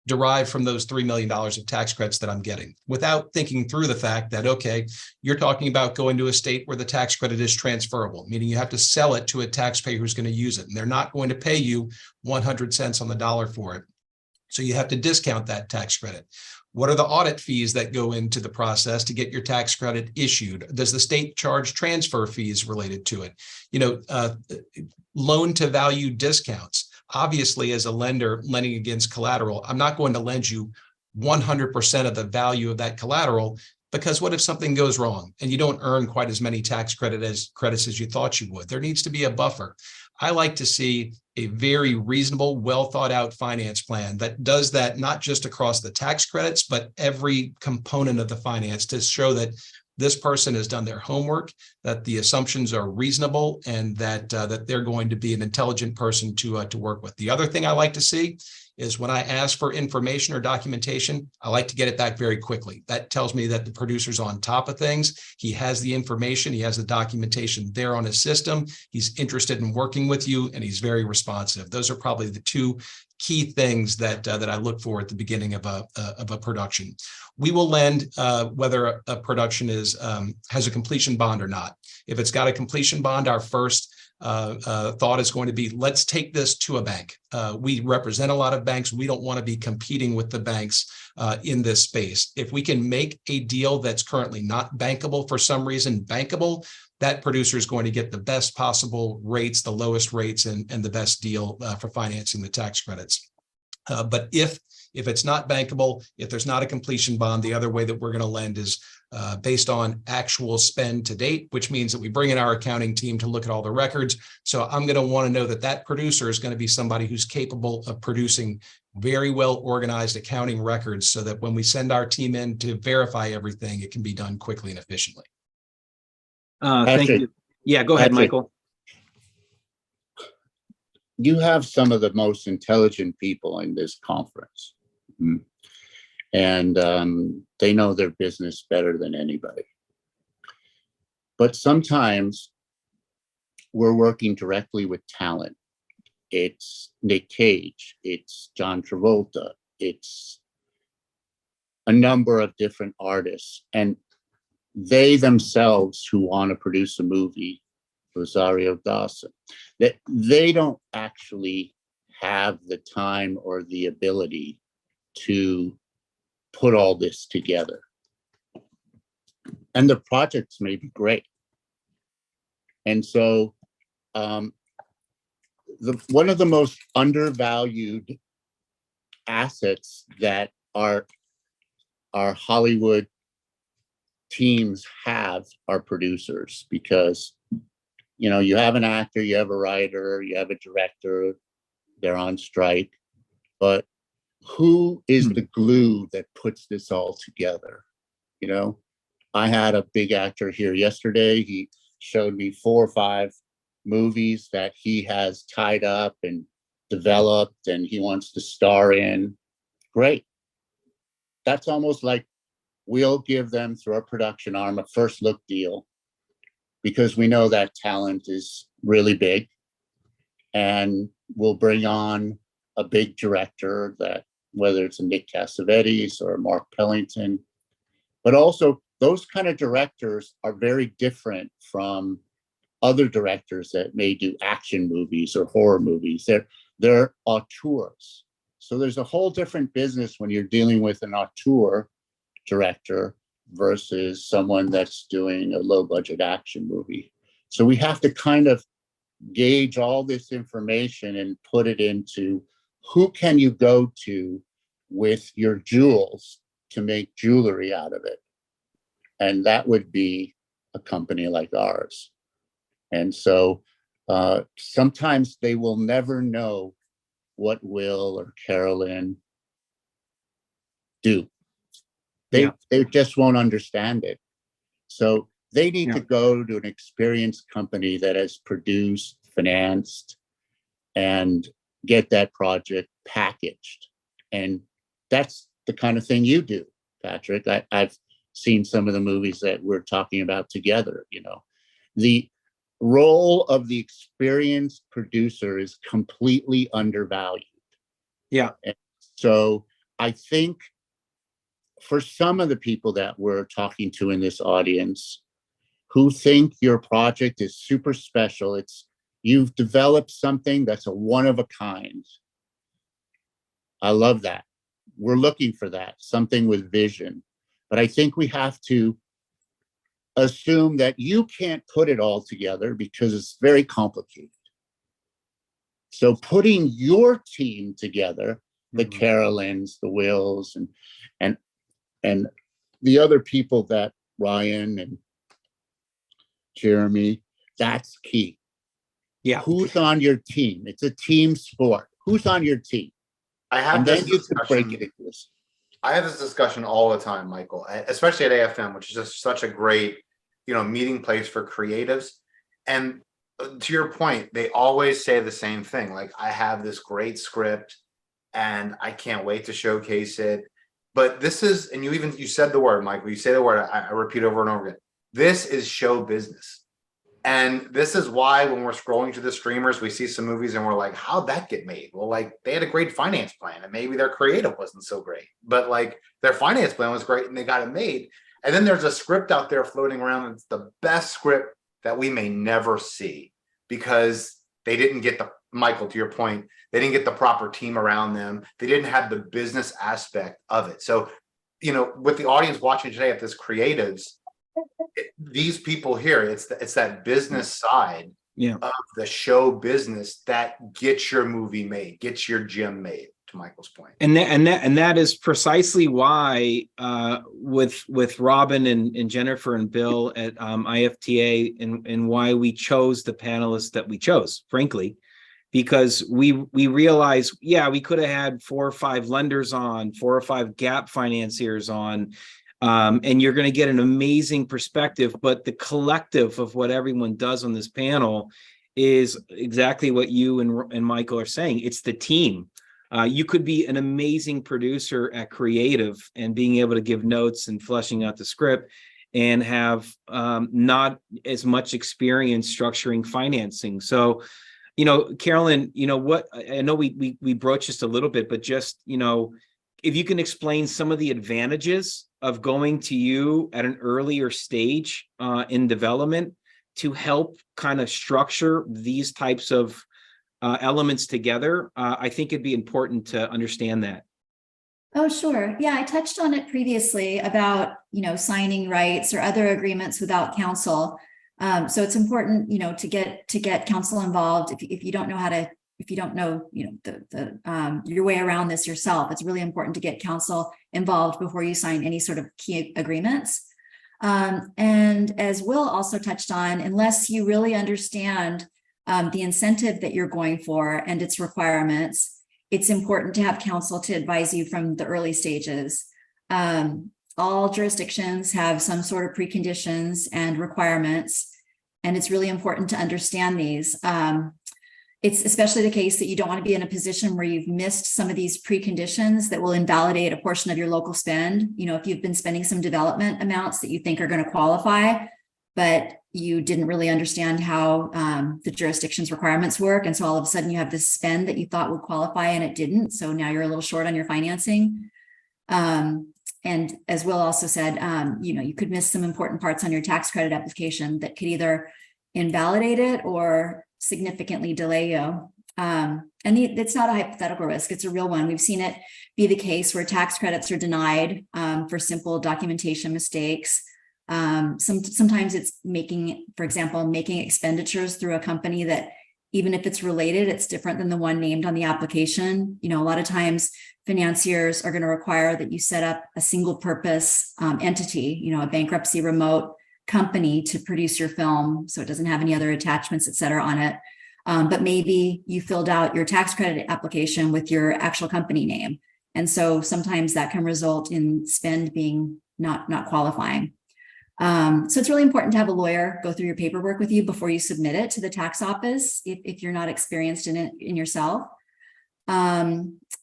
[SPEAKER 7] derived from those $3 million of tax credits that I'm getting, without thinking through the fact that, okay, you're talking about going to a state where the tax credit is transferable, meaning you have to sell it to a taxpayer who's going to use it, and they're not going to pay you 100 cents on the dollar for it. So you have to discount that tax credit. What are the audit fees that go into the process to get your tax credit issued? Does the state charge transfer fees related to it? Loan to value discounts. Obviously, as a lender lending against collateral, I'm not going to lend you 100% of the value of that collateral, because what if something goes wrong and you don't earn quite as many tax credits as you thought you would? There needs to be a buffer. I like to see a very reasonable, well thought out finance plan that does that, not just across the tax credits, but every component of the finance, to show that this person has done their homework, that the assumptions are reasonable, and that they're going to be an intelligent person to work with. The other thing I like to see is, when I ask for information or documentation, I like to get it back very quickly. That tells me that the producer's on top of things. He has the information, he has the documentation there on his system. He's interested in working with you, and he's very responsive. Those are probably the two key things that I look for at the beginning of a production. We will lend whether a production has a completion bond or not. If it's got a completion bond, our first thought is going to be, let's take this to a bank. We represent a lot of banks. We don't want to be competing with the banks in this space. If we can make a deal that's currently not bankable for some reason bankable, that producer is going to get the best possible rates, the lowest rates, and the best deal for financing the tax credits. But if If it's not bankable, if there's not a completion bond, the other way that we're going to lend is based on actual spend to date, which means that we bring in our accounting team to look at all the records. So I'm going to want to know that that producer is going to be somebody who's capable of producing very well organized accounting records so that when we send our team in to verify everything, it can be done quickly and efficiently.
[SPEAKER 2] Thank
[SPEAKER 3] Patrick,
[SPEAKER 2] you. Yeah, go ahead,
[SPEAKER 3] Patrick.
[SPEAKER 2] Michael.
[SPEAKER 3] You have some of the most intelligent people in this conference. Mhm. And they know their business better than anybody. But sometimes we're working directly with talent. It's Nick Cage, it's John Travolta, it's a number of different artists, and they themselves who want to produce a movie, Rosario Dawson, that they don't actually have the time or the ability to put all this together. And the projects may be great. And so one of the most undervalued assets that our Hollywood teams have are producers, because you have an actor, you have a writer, you have a director, they're on strike, but who is the glue that puts this all together? I had a big actor here yesterday. He showed me 4 or 5 movies that he has tied up and developed and he wants to star in. Great. That's almost like we'll give them, through our production arm, a first look deal, because we know that talent is really big, and we'll bring on a big director, that whether it's a Nick Cassavetes or a Mark Pellington, but also those kind of directors are very different from other directors that may do action movies or horror movies. They're auteurs. So there's a whole different business when you're dealing with an auteur director versus someone that's doing a low budget action movie. So we have to kind of gauge all this information and put it into who can you go to with your jewels to make jewelry out of it. And that would be a company like ours. And so sometimes they will never know what Will or Carolyn do. They just won't understand it. So they need to go to an experienced company that has produced, financed, and get that project packaged. And that's the kind of thing you do, Patrick. I've seen some of the movies that we're talking about together. The role of the experienced producer is completely undervalued.
[SPEAKER 2] Yeah.
[SPEAKER 3] And so I think for some of the people that we're talking to in this audience who think your project is super special, you've developed something that's a one of a kind. I love that. We're looking for that, something with vision. But I think we have to assume that you can't put it all together because it's very complicated. So putting your team together, the Carolyns, the Wills, and the other people that Ryan and Jeremy, that's key.
[SPEAKER 2] Yeah.
[SPEAKER 3] Who's on your team? It's a team sport. Who's on your team?
[SPEAKER 6] I have
[SPEAKER 3] And
[SPEAKER 6] this
[SPEAKER 3] then you can break
[SPEAKER 6] discussion.
[SPEAKER 3] it into this.
[SPEAKER 6] I have this discussion all the time, Michael, especially at AFM, which is just such a great, meeting place for creatives. And to your point, they always say the same thing. Like, I have this great script and I can't wait to showcase it. But this is, and you said the word, Michael, you say the word, I repeat over and over again. This is show business. And this is why when we're scrolling to the streamers, we see some movies and we're like, how'd that get made? Well, like, they had a great finance plan and maybe their creative wasn't so great, but like their finance plan was great and they got it made. And then there's a script out there floating around. It's the best script that we may never see because they didn't get Michael, to your point, they didn't get the proper team around them. They didn't have the business aspect of it. So, with the audience watching today at this creatives, these people here, it's that business side of the show business that gets your movie made, gets your gym made. Michael's point.
[SPEAKER 2] And that is precisely why with Robin and Jennifer and Bill at IFTA and why we chose the panelists that we chose, frankly, because we realized, yeah, we could have had 4 or 5 lenders on, 4 or 5 gap financiers on, and you're going to get an amazing perspective. But the collective of what everyone does on this panel is exactly what you and Michael are saying. It's the team. You could be an amazing producer at creative and being able to give notes and fleshing out the script and have not as much experience structuring financing. So, Carolyn, what I know we broached just a little bit, but just, if you can explain some of the advantages of going to you at an earlier stage in development to help kind of structure these types of elements together, I think it'd be important to understand that.
[SPEAKER 5] Oh, sure. Yeah, I touched on it previously about, signing rights or other agreements without counsel. So it's important, to get counsel involved. If you don't know if you don't know, your way around this yourself, it's really important to get counsel involved before you sign any sort of key agreements. And as Will also touched on, unless you really understand the incentive that you're going for and its requirements, it's important to have counsel to advise you from the early stages. All jurisdictions have some sort of preconditions and requirements, and it's really important to understand these. It's especially the case that you don't want to be in a position where you've missed some of these preconditions that will invalidate a portion of your local spend. If you've been spending some development amounts that you think are going to qualify, but you didn't really understand how the jurisdiction's requirements work. And so all of a sudden you have this spend that you thought would qualify and it didn't. So now you're a little short on your financing. And as Will also said, you could miss some important parts on your tax credit application that could either invalidate it or significantly delay you. And it's not a hypothetical risk, it's a real one. We've seen it be the case where tax credits are denied for simple documentation mistakes. Sometimes it's for example, making expenditures through a company that, even if it's related, it's different than the one named on the application. A lot of times financiers are going to require that you set up a single purpose entity, a bankruptcy remote company to produce your film, so it doesn't have any other attachments, et cetera, on it. But maybe you filled out your tax credit application with your actual company name. And so sometimes that can result in spend being not qualifying. So it's really important to have a lawyer go through your paperwork with you before you submit it to the tax office if you're not experienced in it yourself.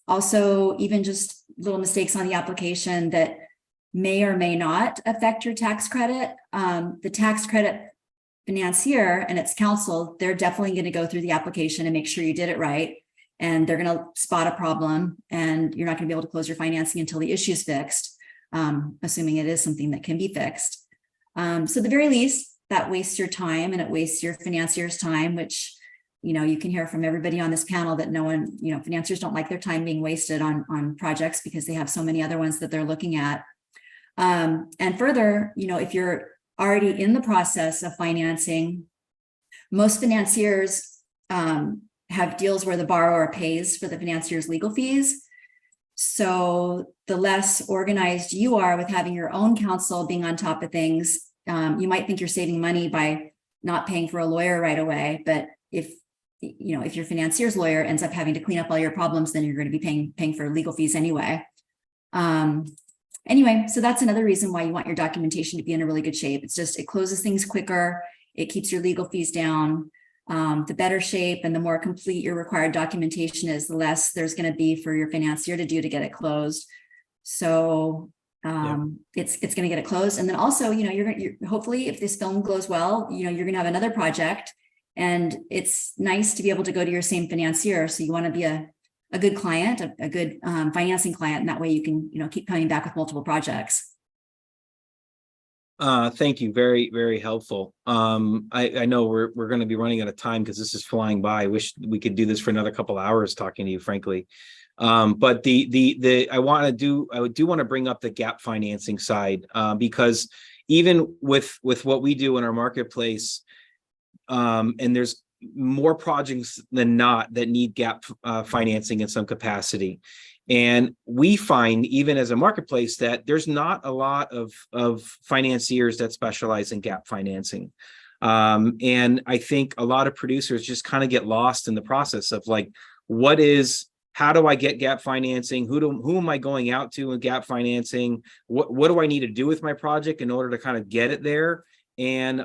[SPEAKER 5] Also, even just little mistakes on the application that may or may not affect your tax credit. The tax credit financier and its counsel, they're definitely going to go through the application and make sure you did it right. And they're going to spot a problem, and you're not going to be able to close your financing until the issue is fixed, assuming it is something that can be fixed. So at the very least, that wastes your time and it wastes your financier's time, which, you can hear from everybody on this panel that no one, financiers don't like their time being wasted on projects because they have so many other ones that they're looking at. And further, if you're already in the process of financing, most financiers have deals where the borrower pays for the financier's legal fees. So the less organized you are with having your own counsel being on top of things, you might think you're saving money by not paying for a lawyer right away. But if your financier's lawyer ends up having to clean up all your problems, then you're going to be paying for legal fees anyway. Anyway, so that's another reason why you want your documentation to be in a really good shape. It closes things quicker. It keeps your legal fees down. The better shape and the more complete your required documentation is, the less there's going to be for your financier to do to get it closed. So it's going to get it closed. And then also, you're hopefully, if this film goes well, you're going to have another project, and it's nice to be able to go to your same financier. So you want to be a good client, a good financing client, and that way you can, keep coming back with multiple projects.
[SPEAKER 2] Thank you. Very, very helpful. I know we're going to be running out of time because this is flying by. I wish we could do this for another couple hours talking to you, frankly. But I do want to bring up the gap financing side, because even with what we do in our marketplace, and there's more projects than not that need gap financing in some capacity. And we find, even as a marketplace, that there's not a lot of financiers that specialize in gap financing. And I think a lot of producers just kind of get lost in the process of like, how do I get gap financing? Who am I going out to in gap financing? What do I need to do with my project in order to kind of get it there? And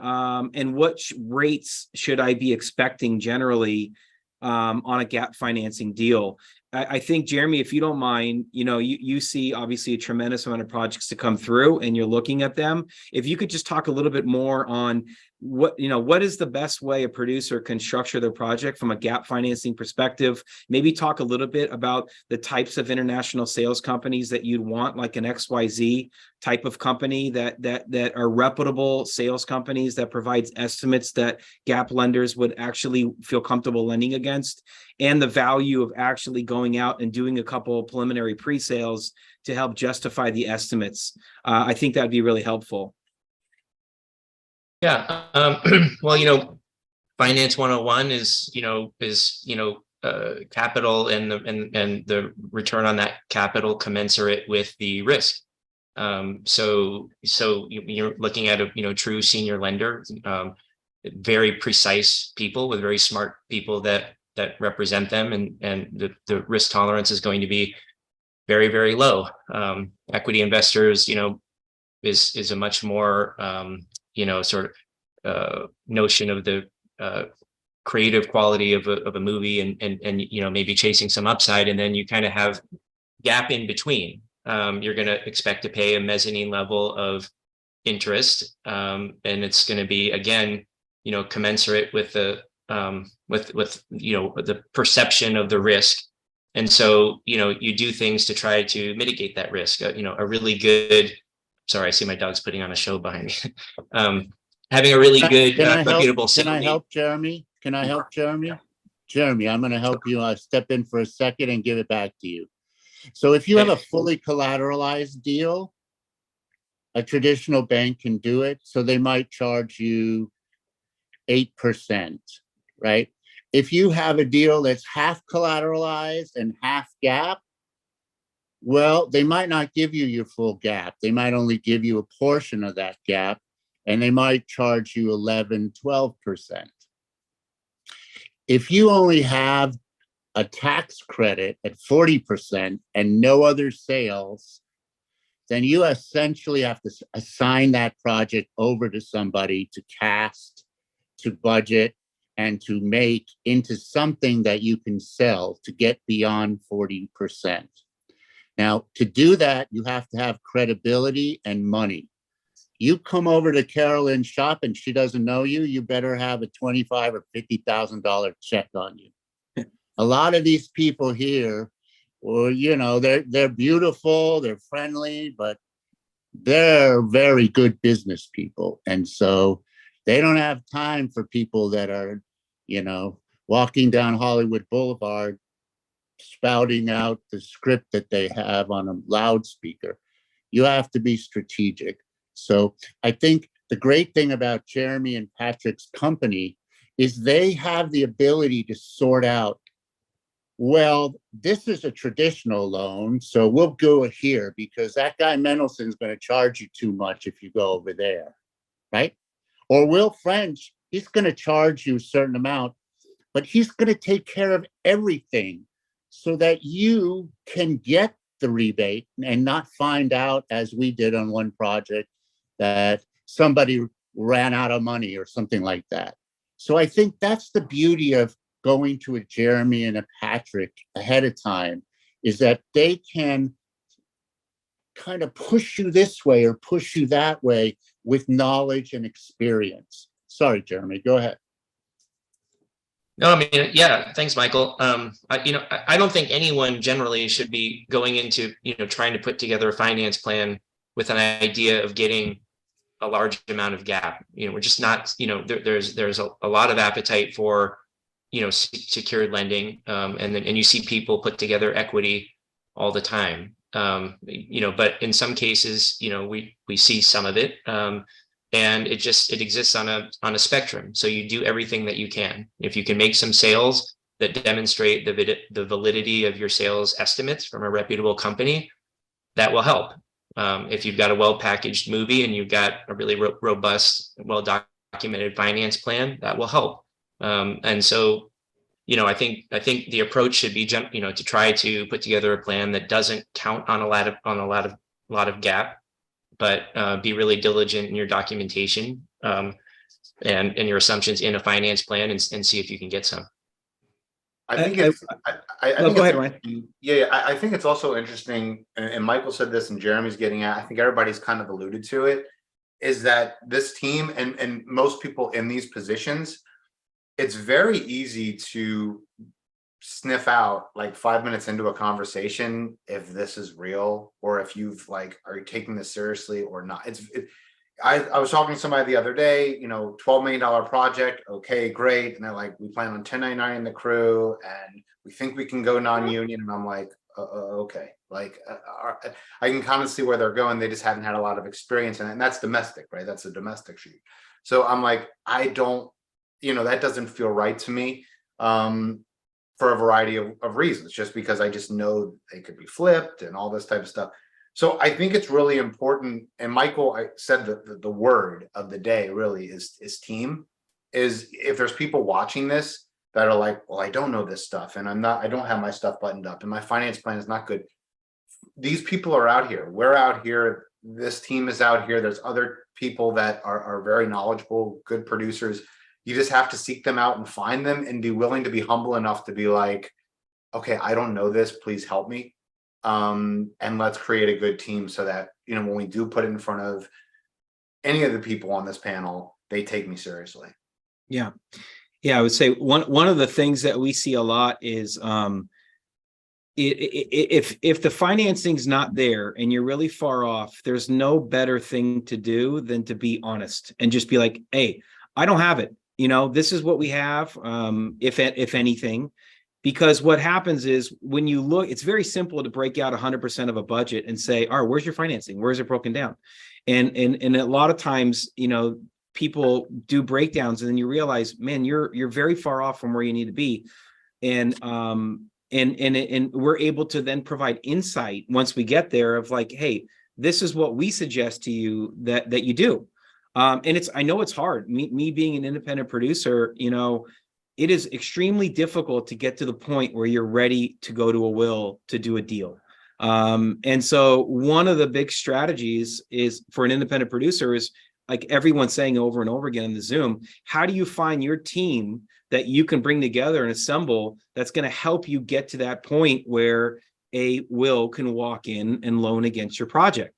[SPEAKER 2] what rates should I be expecting generally on a gap financing deal? I think, Jeremy, if you don't mind, you see obviously a tremendous amount of projects to come through and you're looking at them. If you could just talk a little bit more on what is the best way a producer can structure their project from a gap financing perspective, maybe talk a little bit about the types of international sales companies that you'd want, like an XYZ type of company that are reputable sales companies that provides estimates that gap lenders would actually feel comfortable lending against, and the value of actually going out and doing a couple of preliminary pre-sales to help justify the estimates. I think that'd be really helpful.
[SPEAKER 4] Yeah. Well, Finance 101 is capital and the return on that capital commensurate with the risk. So you're looking at a true senior lender, very precise people with very smart people that represent them, and the risk tolerance is going to be very, very low. Equity investors, is a much more sort of notion of the creative quality of a movie and maybe chasing some upside, and then you kind of have gap in between. You're going to expect to pay a mezzanine level of interest, and it's going to be, again, commensurate with the the perception of the risk. And so you do things to try to mitigate that risk. A really good, sorry, I see my dog's putting on a show behind me. Having a really good reputable.
[SPEAKER 3] Can I help, Jeremy? Can I help, Jeremy? Jeremy, I'm going to help you. I'll step in for a second and give it back to you. So if you have a fully collateralized deal, a traditional bank can do it. So they might charge you 8%, right? If you have a deal that's half collateralized and half gap, well, they might not give you your full gap. They might only give you a portion of that gap, and they might charge you 11, 12%. If you only have a tax credit at 40% and no other sales, then you essentially have to assign that project over to somebody to cast, to budget, and to make into something that you can sell to get beyond 40%. Now, to do that, you have to have credibility and money. You come over to Carolyn's shop and she doesn't know you, you better have a $25,000 or $50,000 check on you. A lot of these people here, well, they're beautiful, they're friendly, but they're very good business people. And so they don't have time for people that are, walking down Hollywood Boulevard, spouting out the script that they have on a loudspeaker. You have to be strategic. So I think the great thing about Jeremy and Patrick's company is they have the ability to sort out, well, this is a traditional loan, so we'll go here because that guy Mendelsohn is going to charge you too much if you go over there, right? Or Will French, he's going to charge you a certain amount, but he's going to take care of everything so that you can get the rebate and not find out, as we did on one project, that somebody ran out of money or something like that. So I think that's the beauty of going to a Jeremy and a Patrick ahead of time, is that they can kind of push you this way or push you that way with knowledge and experience. Sorry, Jeremy, go ahead.
[SPEAKER 4] No, I mean, yeah, thanks, Michael. I don't think anyone generally should be going into, trying to put together a finance plan with an idea of getting a large amount of gap. We're just not, there's a lot of appetite for, secured lending. And you see people put together equity all the time. But in some cases, we see some of it. and it exists on a spectrum. So you do everything that you can. If you can make some sales that demonstrate the validity of your sales estimates from a reputable company, that will help. If you've got a well-packaged movie and you've got a really robust, well-documented finance plan, that will help. And so, I think the approach should be to try to put together a plan that doesn't count on a lot of gap, but be really diligent in your documentation and your assumptions in a finance plan, and see if you can get some.
[SPEAKER 6] I think it's. I think
[SPEAKER 2] go ahead, Ryan.
[SPEAKER 6] Yeah, I think it's also interesting, and Michael said this, and Jeremy's getting at. I think everybody's kind of alluded to it. Is that this team and most people in these positions, it's very easy to sniff out like 5 minutes into a conversation if this is real, or if you've are you taking this seriously or not. I was talking to somebody the other day, $12 million project. Okay, great. And they're like, we plan on 1099 the crew and we think we can go non-union. And I'm like, okay. I can kind of see where they're going. They just haven't had a lot of experience in it. And that's domestic, right? That's a domestic shoot. So I'm like, I don't, that doesn't feel right to me for a variety of reasons, just because I just know they could be flipped and all this type of stuff. So I think it's really important. And Michael, I said that the word of the day really is team. Is if there's people watching this that are like, well, I don't know this stuff, and I don't have my stuff buttoned up, and my finance plan is not good. These people are out here. We're out here. This team is out here. There's other people that are very knowledgeable, good producers. You just have to seek them out and find them, and be willing to be humble enough to be like, okay, I don't know this, please help me. And let's create a good team so that, when we do put it in front of any of the people on this panel, they take me seriously.
[SPEAKER 2] Yeah. I would say one of the things that we see a lot is if the financing's not there and you're really far off, there's no better thing to do than to be honest and just be like, hey, I don't have it. This is what we have, if anything. Because what happens is when you look, it's very simple to break out 100% of a budget and say, all right, where's your financing? Where's it broken down? And a lot of times, people do breakdowns, and then you realize, man, you're very far off from where you need to be. And we're able to then provide insight once we get there of like, hey, this is what we suggest to you that you do. And I know it's hard. Me being an independent producer, it is extremely difficult to get to the point where you're ready to go to a will to do a deal. And so one of the big strategies is for an independent producer is, like everyone's saying over and over again in the Zoom, how do you find your team that you can bring together and assemble that's going to help you get to that point where a will can walk in and loan against your project?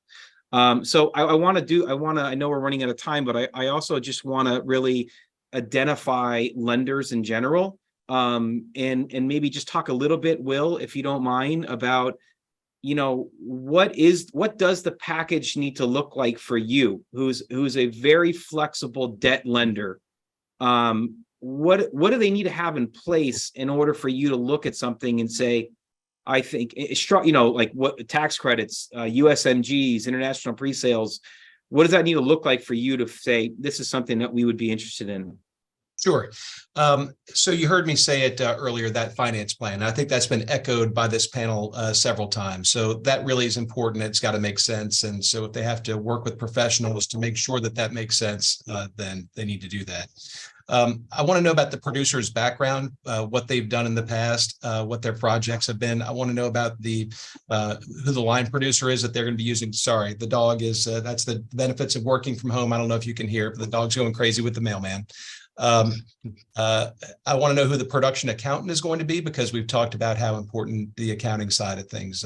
[SPEAKER 2] So I know we're running out of time, but I also just want to really identify lenders in general, and maybe just talk a little bit, Will, if you don't mind, about what does the package need to look like for you, who's a very flexible debt lender? What do they need to have in place in order for you to look at something and say, I think like what tax credits, USMGs, international pre-sales, what does that need to look like for you to say, this is something that we would be interested in?
[SPEAKER 7] Sure. So you heard me say it earlier, that finance plan. I think that's been echoed by this panel several times. So that really is important. It's got to make sense. And so if they have to work with professionals to make sure that makes sense, then they need to do that. I want to know about the producer's background, what they've done in the past, what their projects have been. I want to know about who the line producer is that they're going to be using. Sorry, the dog is, that's the benefits of working from home. I don't know if you can hear it, but the dog's going crazy with the mailman. I want to know who the production accountant is going to be, because we've talked about how important the accounting side of things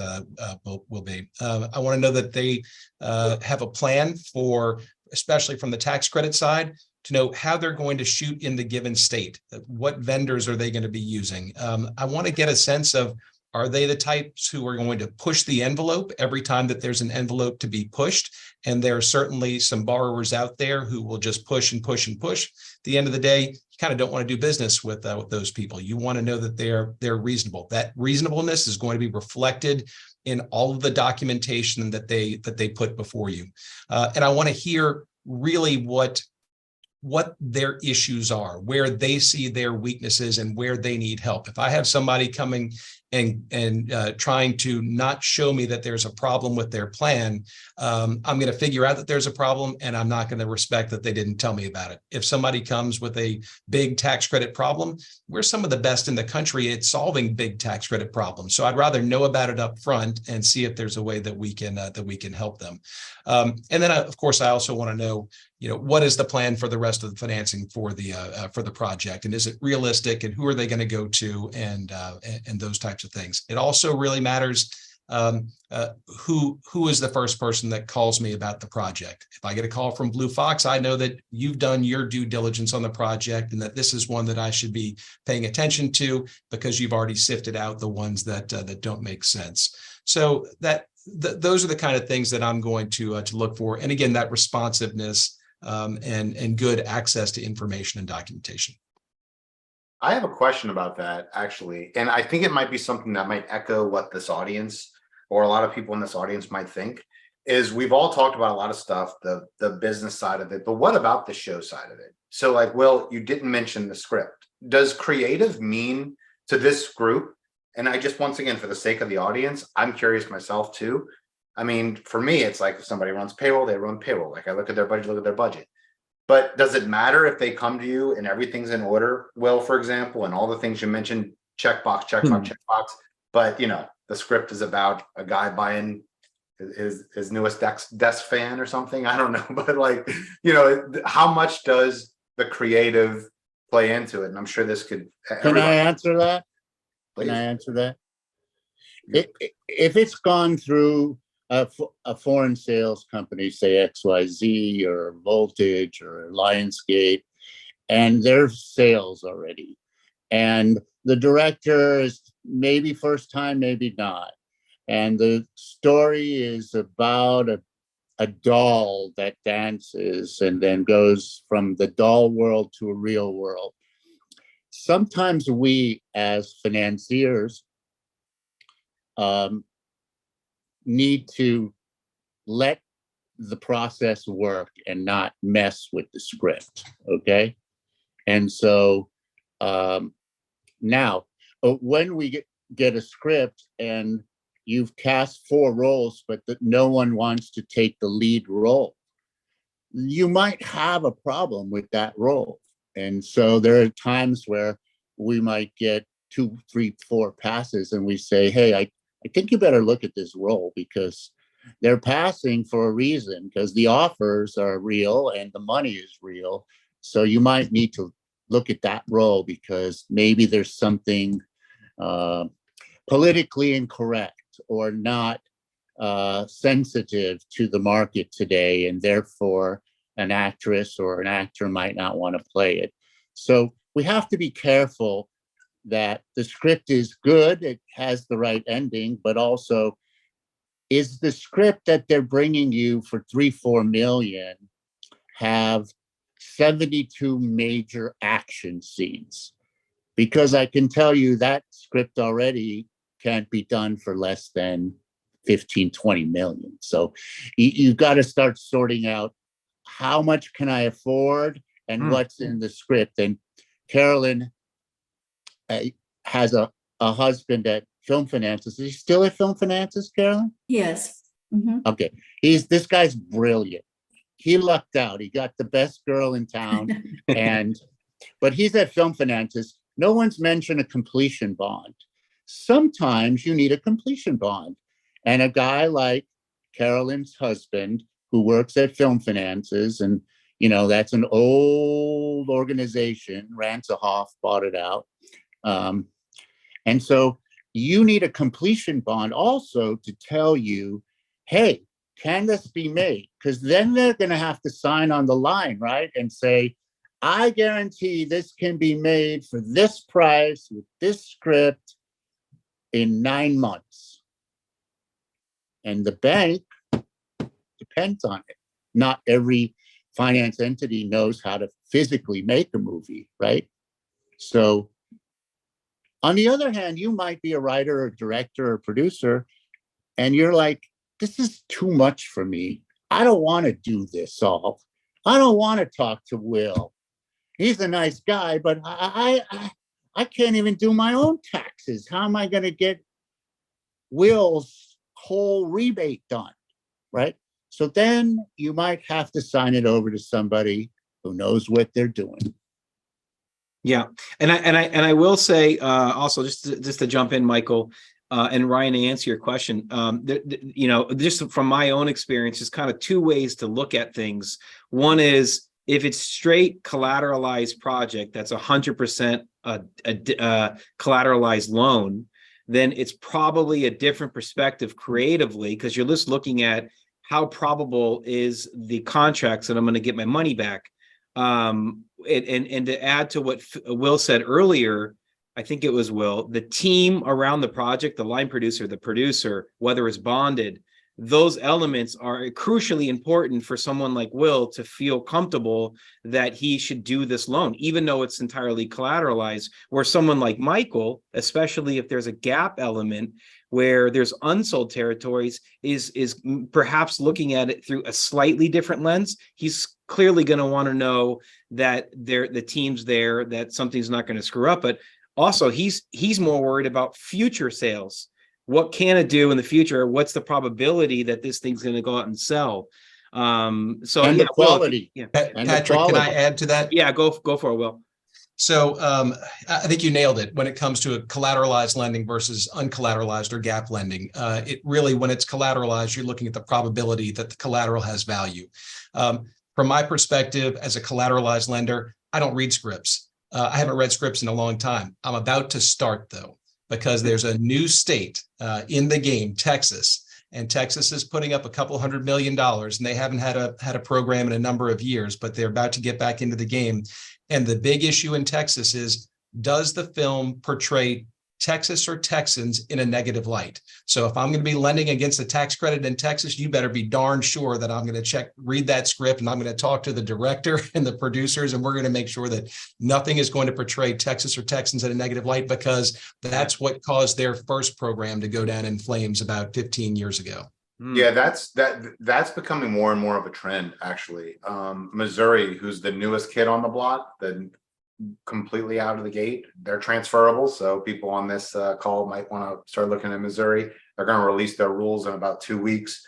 [SPEAKER 7] will be. I want to know that they have a plan for, especially from the tax credit side, to know how they're going to shoot in the given state. What vendors are they going to be using? I want to get a sense of, are they the types who are going to push the envelope every time that there's an envelope to be pushed? And there are certainly some borrowers out there who will just push and push and push. At the end of the day, you kind of don't want to do business with those people. You want to know that they're reasonable. That reasonableness is going to be reflected in all of the documentation that they put before you. And I want to hear really what their issues are, where they see their weaknesses and where they need help. If I have somebody coming and trying to not show me that there's a problem with their plan, I'm going to figure out that there's a problem, and I'm not going to respect that they didn't tell me about it. If somebody comes with a big tax credit problem, we're some of the best in the country at solving big tax credit problems. So I'd rather know about it up front and see if there's a way that we can help them. And then, of course, I also want to know, what is the plan for the rest of the financing for the project, and is it realistic, and who are they going to go to, and those types of things. It also really matters who is the first person that calls me about the project. If I get a call from Blue Fox, I know that you've done your due diligence on the project, and that this is one that I should be paying attention to because you've already sifted out the ones that don't make sense. So those are the kind of things that I'm going to look for, and again, that responsiveness and good access to information and documentation.
[SPEAKER 6] I have a question about that, actually, and I think it might be something that might echo what this audience or a lot of people in this audience might think. Is we've all talked about a lot of stuff, the business side of it, but what about the show side of it? So, like, Will, you didn't mention the script. Does creative mean to this group? And I just, once again, for the sake of the audience, I'm curious myself too. I mean, for me, it's like if somebody runs payroll, they run payroll. Like, I look at their budget. But does it matter if they come to you and everything's in order, Will, for example, and all the things you mentioned, checkbox, checkbox, but the script is about a guy buying his newest desk fan or something? I don't know, but like, how much does the creative play into it? And I'm sure this could.
[SPEAKER 3] Can I answer that?
[SPEAKER 6] Please.
[SPEAKER 3] Can I answer that? If it's gone through a foreign sales company, say XYZ or Voltage or Lionsgate, and their sales already, and the director is maybe first time, maybe not, and the story is about a doll that dances and then goes from the doll world to a real world. Sometimes we as financiers need to let the process work and not mess with the script, okay? And so now, when we get a script and you've cast 4 roles, but that no one wants to take the lead role, you might have a problem with that role. And so there are times where we might get 2, 3, 4 passes, and we say, hey, I think you better look at this role because they're passing for a reason, because the offers are real and the money is real. So you might need to look at that role because maybe there's something politically incorrect or not sensitive to the market today, and therefore an actress or an actor might not want to play it. So we have to be careful that the script is good, it has the right ending, but also, is the script that they're bringing you for 3-4 million have 72 major action scenes? Because I can tell you that script already can't be done for less than 15-20 million. So you've got to start sorting out how much can I afford and what's in the script. And Carolyn has a husband at Film Finances. Is he still at Film Finances, Carolyn?
[SPEAKER 5] Yes. Mm-hmm.
[SPEAKER 3] Okay. This guy's brilliant. He lucked out. He got the best girl in town. But he's at Film Finances. No one's mentioned a completion bond. Sometimes you need a completion bond. And a guy like Carolyn's husband, who works at Film Finances, and that's an old organization. Ransohoff bought it out. And so you need a completion bond also to tell you, hey, can this be made? Because then they're going to have to sign on the line, right? And say, I guarantee this can be made for this price with this script in 9 months. And the bank depends on it. Not every finance entity knows how to physically make a movie, right? So on the other hand, you might be a writer or director or producer, and you're like, this is too much for me. I don't want to do this all. I don't want to talk to Will. He's a nice guy, but I can't even do my own taxes. How am I going to get Will's whole rebate done, right? So then you might have to sign it over to somebody who knows what they're doing.
[SPEAKER 2] Yeah, and I will say also just to jump in, Michael, and Ryan, to answer your question, you know, just from my own experience, there's kind of two ways to look at things. One is if it's straight collateralized project, that's 100% a collateralized loan, then it's probably a different perspective creatively, because you're just looking at how probable is the contracts that I'm going to get my money back. And to add to what Will said earlier, I think it was Will, the team around the project, the line producer, the producer, whether it's bonded, those elements are crucially important for someone like Will to feel comfortable that he should do this loan, even though it's entirely collateralized, where someone like Michael, especially if there's a gap element where there's unsold territories, is perhaps looking at it through a slightly different lens. He's clearly going to want to know that the team's there, that something's not going to screw up, but also he's more worried about future sales. What can it do in the future? What's the probability that this thing's going to go out and sell? So
[SPEAKER 3] And
[SPEAKER 2] yeah,
[SPEAKER 3] the quality.
[SPEAKER 2] Will, yeah.
[SPEAKER 3] And the
[SPEAKER 7] Patrick, can I
[SPEAKER 3] quality.
[SPEAKER 7] add to that?
[SPEAKER 2] Yeah, go for it, Will.
[SPEAKER 7] So I think you nailed it when it comes to a collateralized lending versus uncollateralized or gap lending. It really, when it's collateralized, you're looking at the probability that the collateral has value. From my perspective, as a collateralized lender, I don't read scripts. I haven't read scripts in a long time. I'm about to start, though, because there's a new state in the game, Texas. And Texas is putting up a couple $100 million, and they haven't had a program in a number of years, but they're about to get back into the game. And the big issue in Texas is, does the film portray Texas or Texans in a negative light? So if I'm going to be lending against a tax credit in Texas, you better be darn sure that I'm going to read that script, and I'm going to talk to the director and the producers, and we're going to make sure that nothing is going to portray Texas or Texans in a negative light, because that's what caused their first program to go down in flames about 15 years ago.
[SPEAKER 6] Yeah, that's becoming more and more of a trend, actually. Missouri, who's the newest kid on the block, completely out of the gate, they're transferable. So people on this call might want to start looking at Missouri. They're going to release their rules in about 2 weeks.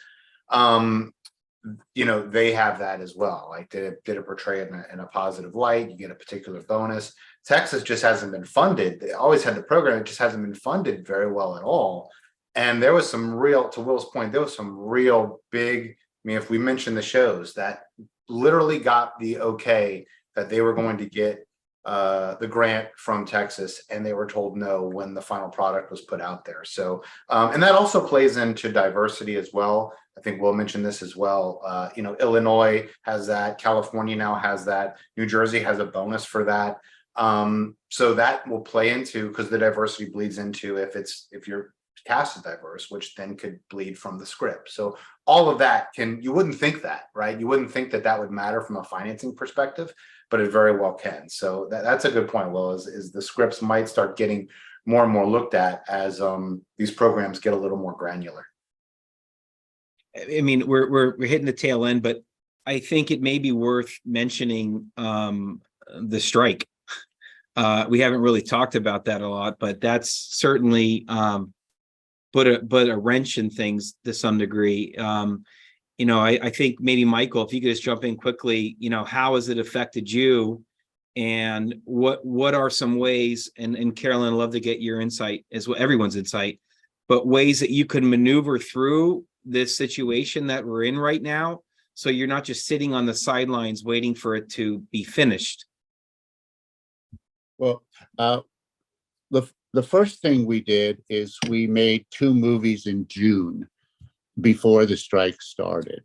[SPEAKER 6] You know, they have that as well. Like, did it portray it in a positive light? You get a particular bonus. Texas just hasn't been funded. They always had the program. It just hasn't been funded very well at all. And there was some real, to Will's point, there was some real big, I mean, if we mention the shows that literally got the okay that they were going to get the grant from Texas, and they were told no when the final product was put out there. So, and that also plays into diversity as well. I think we'll mention this as well. You know, Illinois has that, California now has that, New Jersey has a bonus for that. So that will play into, because the diversity bleeds into if you're cast is diverse, which then could bleed from the script. So all of that you wouldn't think that, right? You wouldn't think that would matter from a financing perspective, but it very well can. So that's a good point, Will, is the scripts might start getting more and more looked at as these programs get a little more granular.
[SPEAKER 2] I mean, we're hitting the tail end, but I think it may be worth mentioning the strike. We haven't really talked about that a lot, but that's certainly put a wrench in things to some degree. You know, I think maybe Michael, if you could just jump in quickly, you know, how has it affected you, and what are some ways, and Carolyn, I'd love to get your insight as well, everyone's insight, but ways that you could maneuver through this situation that we're in right now, so you're not just sitting on the sidelines waiting for it to be finished.
[SPEAKER 3] Well, the first thing we did is we made 2 movies in June before the strike started.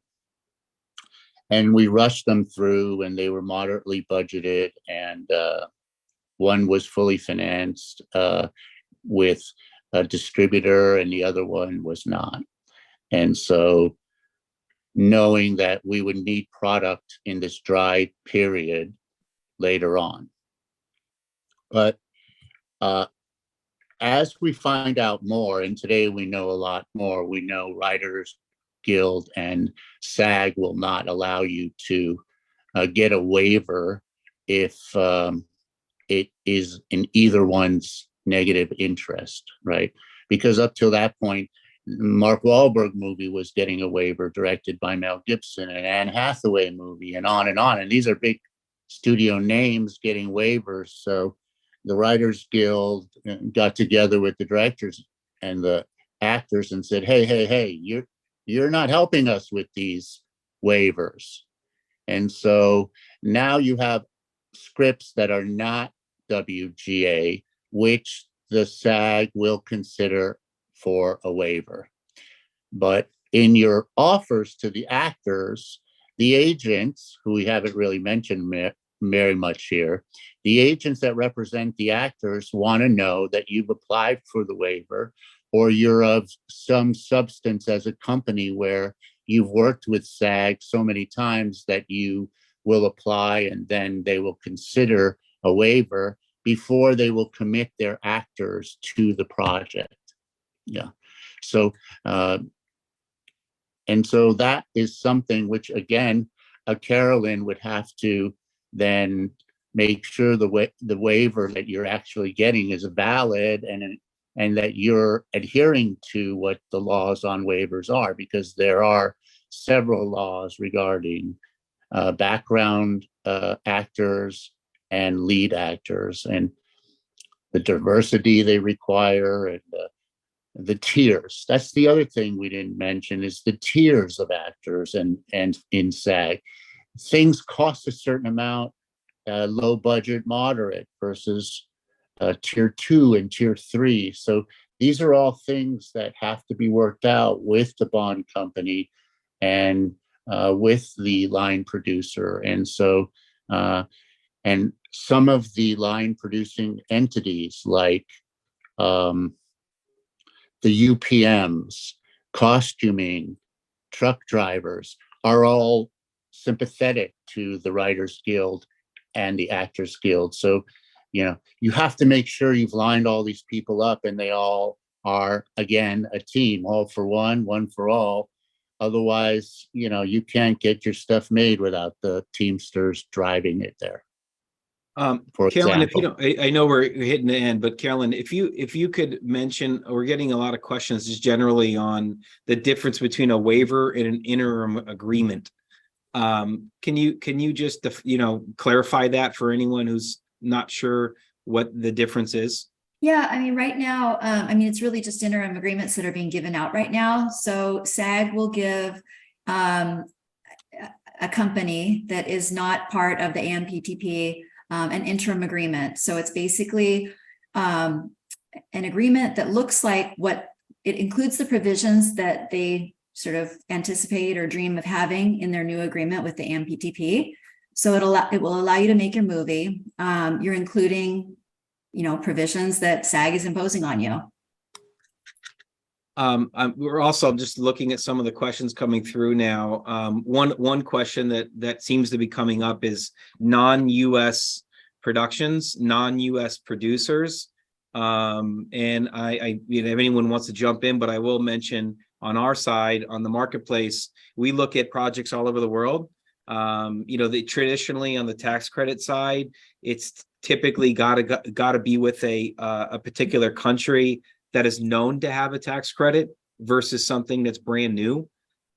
[SPEAKER 3] And we rushed them through, and they were moderately budgeted, and one was fully financed with a distributor, and the other one was not. And so, knowing that we would need product in this dry period later on. But as we find out more, and today we know a lot more, we know Writers Guild and SAG will not allow you to get a waiver if it is in either one's negative interest, right? Because up till that point, Mark Wahlberg movie was getting a waiver directed by Mel Gibson, and Anne Hathaway movie, and on and on. And these are big studio names getting waivers. So the Writers Guild got together with the directors and the actors and said, hey, you're not helping us with these waivers. And so now you have scripts that are not WGA, which the SAG will consider for a waiver. But in your offers to the actors, the agents, who we haven't really mentioned very much here, the agents that represent the actors want to know that you've applied for the waiver, or you're of some substance as a company where you've worked with SAG so many times that you will apply, and then they will consider a waiver before they will commit their actors to the project. Yeah. So, and so that is something which, again, a Carolyn would have to then make sure the waiver that you're actually getting is valid, and that you're adhering to what the laws on waivers are, because there are several laws regarding background actors and lead actors, and the diversity they require, and the tiers. That's the other thing we didn't mention, is the tiers of actors and in SAG. Things cost a certain amount, low budget, moderate versus tier 2 and tier 3. So these are all things that have to be worked out with the bond company and with the line producer. And so, and some of the line producing entities like the UPMs, costuming, truck drivers are all sympathetic to the Writers Guild and the Actors Guild. So, you know, you have to make sure you've lined all these people up and they all are, again, a team, all for one, one for all. Otherwise, you know, you can't get your stuff made without the Teamsters driving it there. For
[SPEAKER 2] Carolyn,
[SPEAKER 3] example.
[SPEAKER 2] if you don't, I know we're hitting the end, but Carolyn, if you could mention, we're getting a lot of questions just generally on the difference between a waiver and an interim agreement. Can you just, you know, clarify that for anyone who's not sure what the difference is?
[SPEAKER 5] Yeah, I mean, right now, it's really just interim agreements that are being given out right now. So SAG will give a company that is not part of the AMPTP an interim agreement. So it's basically an agreement that looks like what it includes, the provisions that they sort of anticipate or dream of having in their new agreement with the AMPTP. So it will allow you to make your movie. You're including, you know, provisions that SAG is imposing on you.
[SPEAKER 2] We're also just looking at some of the questions coming through now. One question that seems to be coming up is non-US productions, non-US producers. And I you know, if anyone wants to jump in, but I will mention on our side, on the marketplace, we look at projects all over the world. You know, traditionally on the tax credit side, it's typically gotta be with a particular country that is known to have a tax credit versus something that's brand new.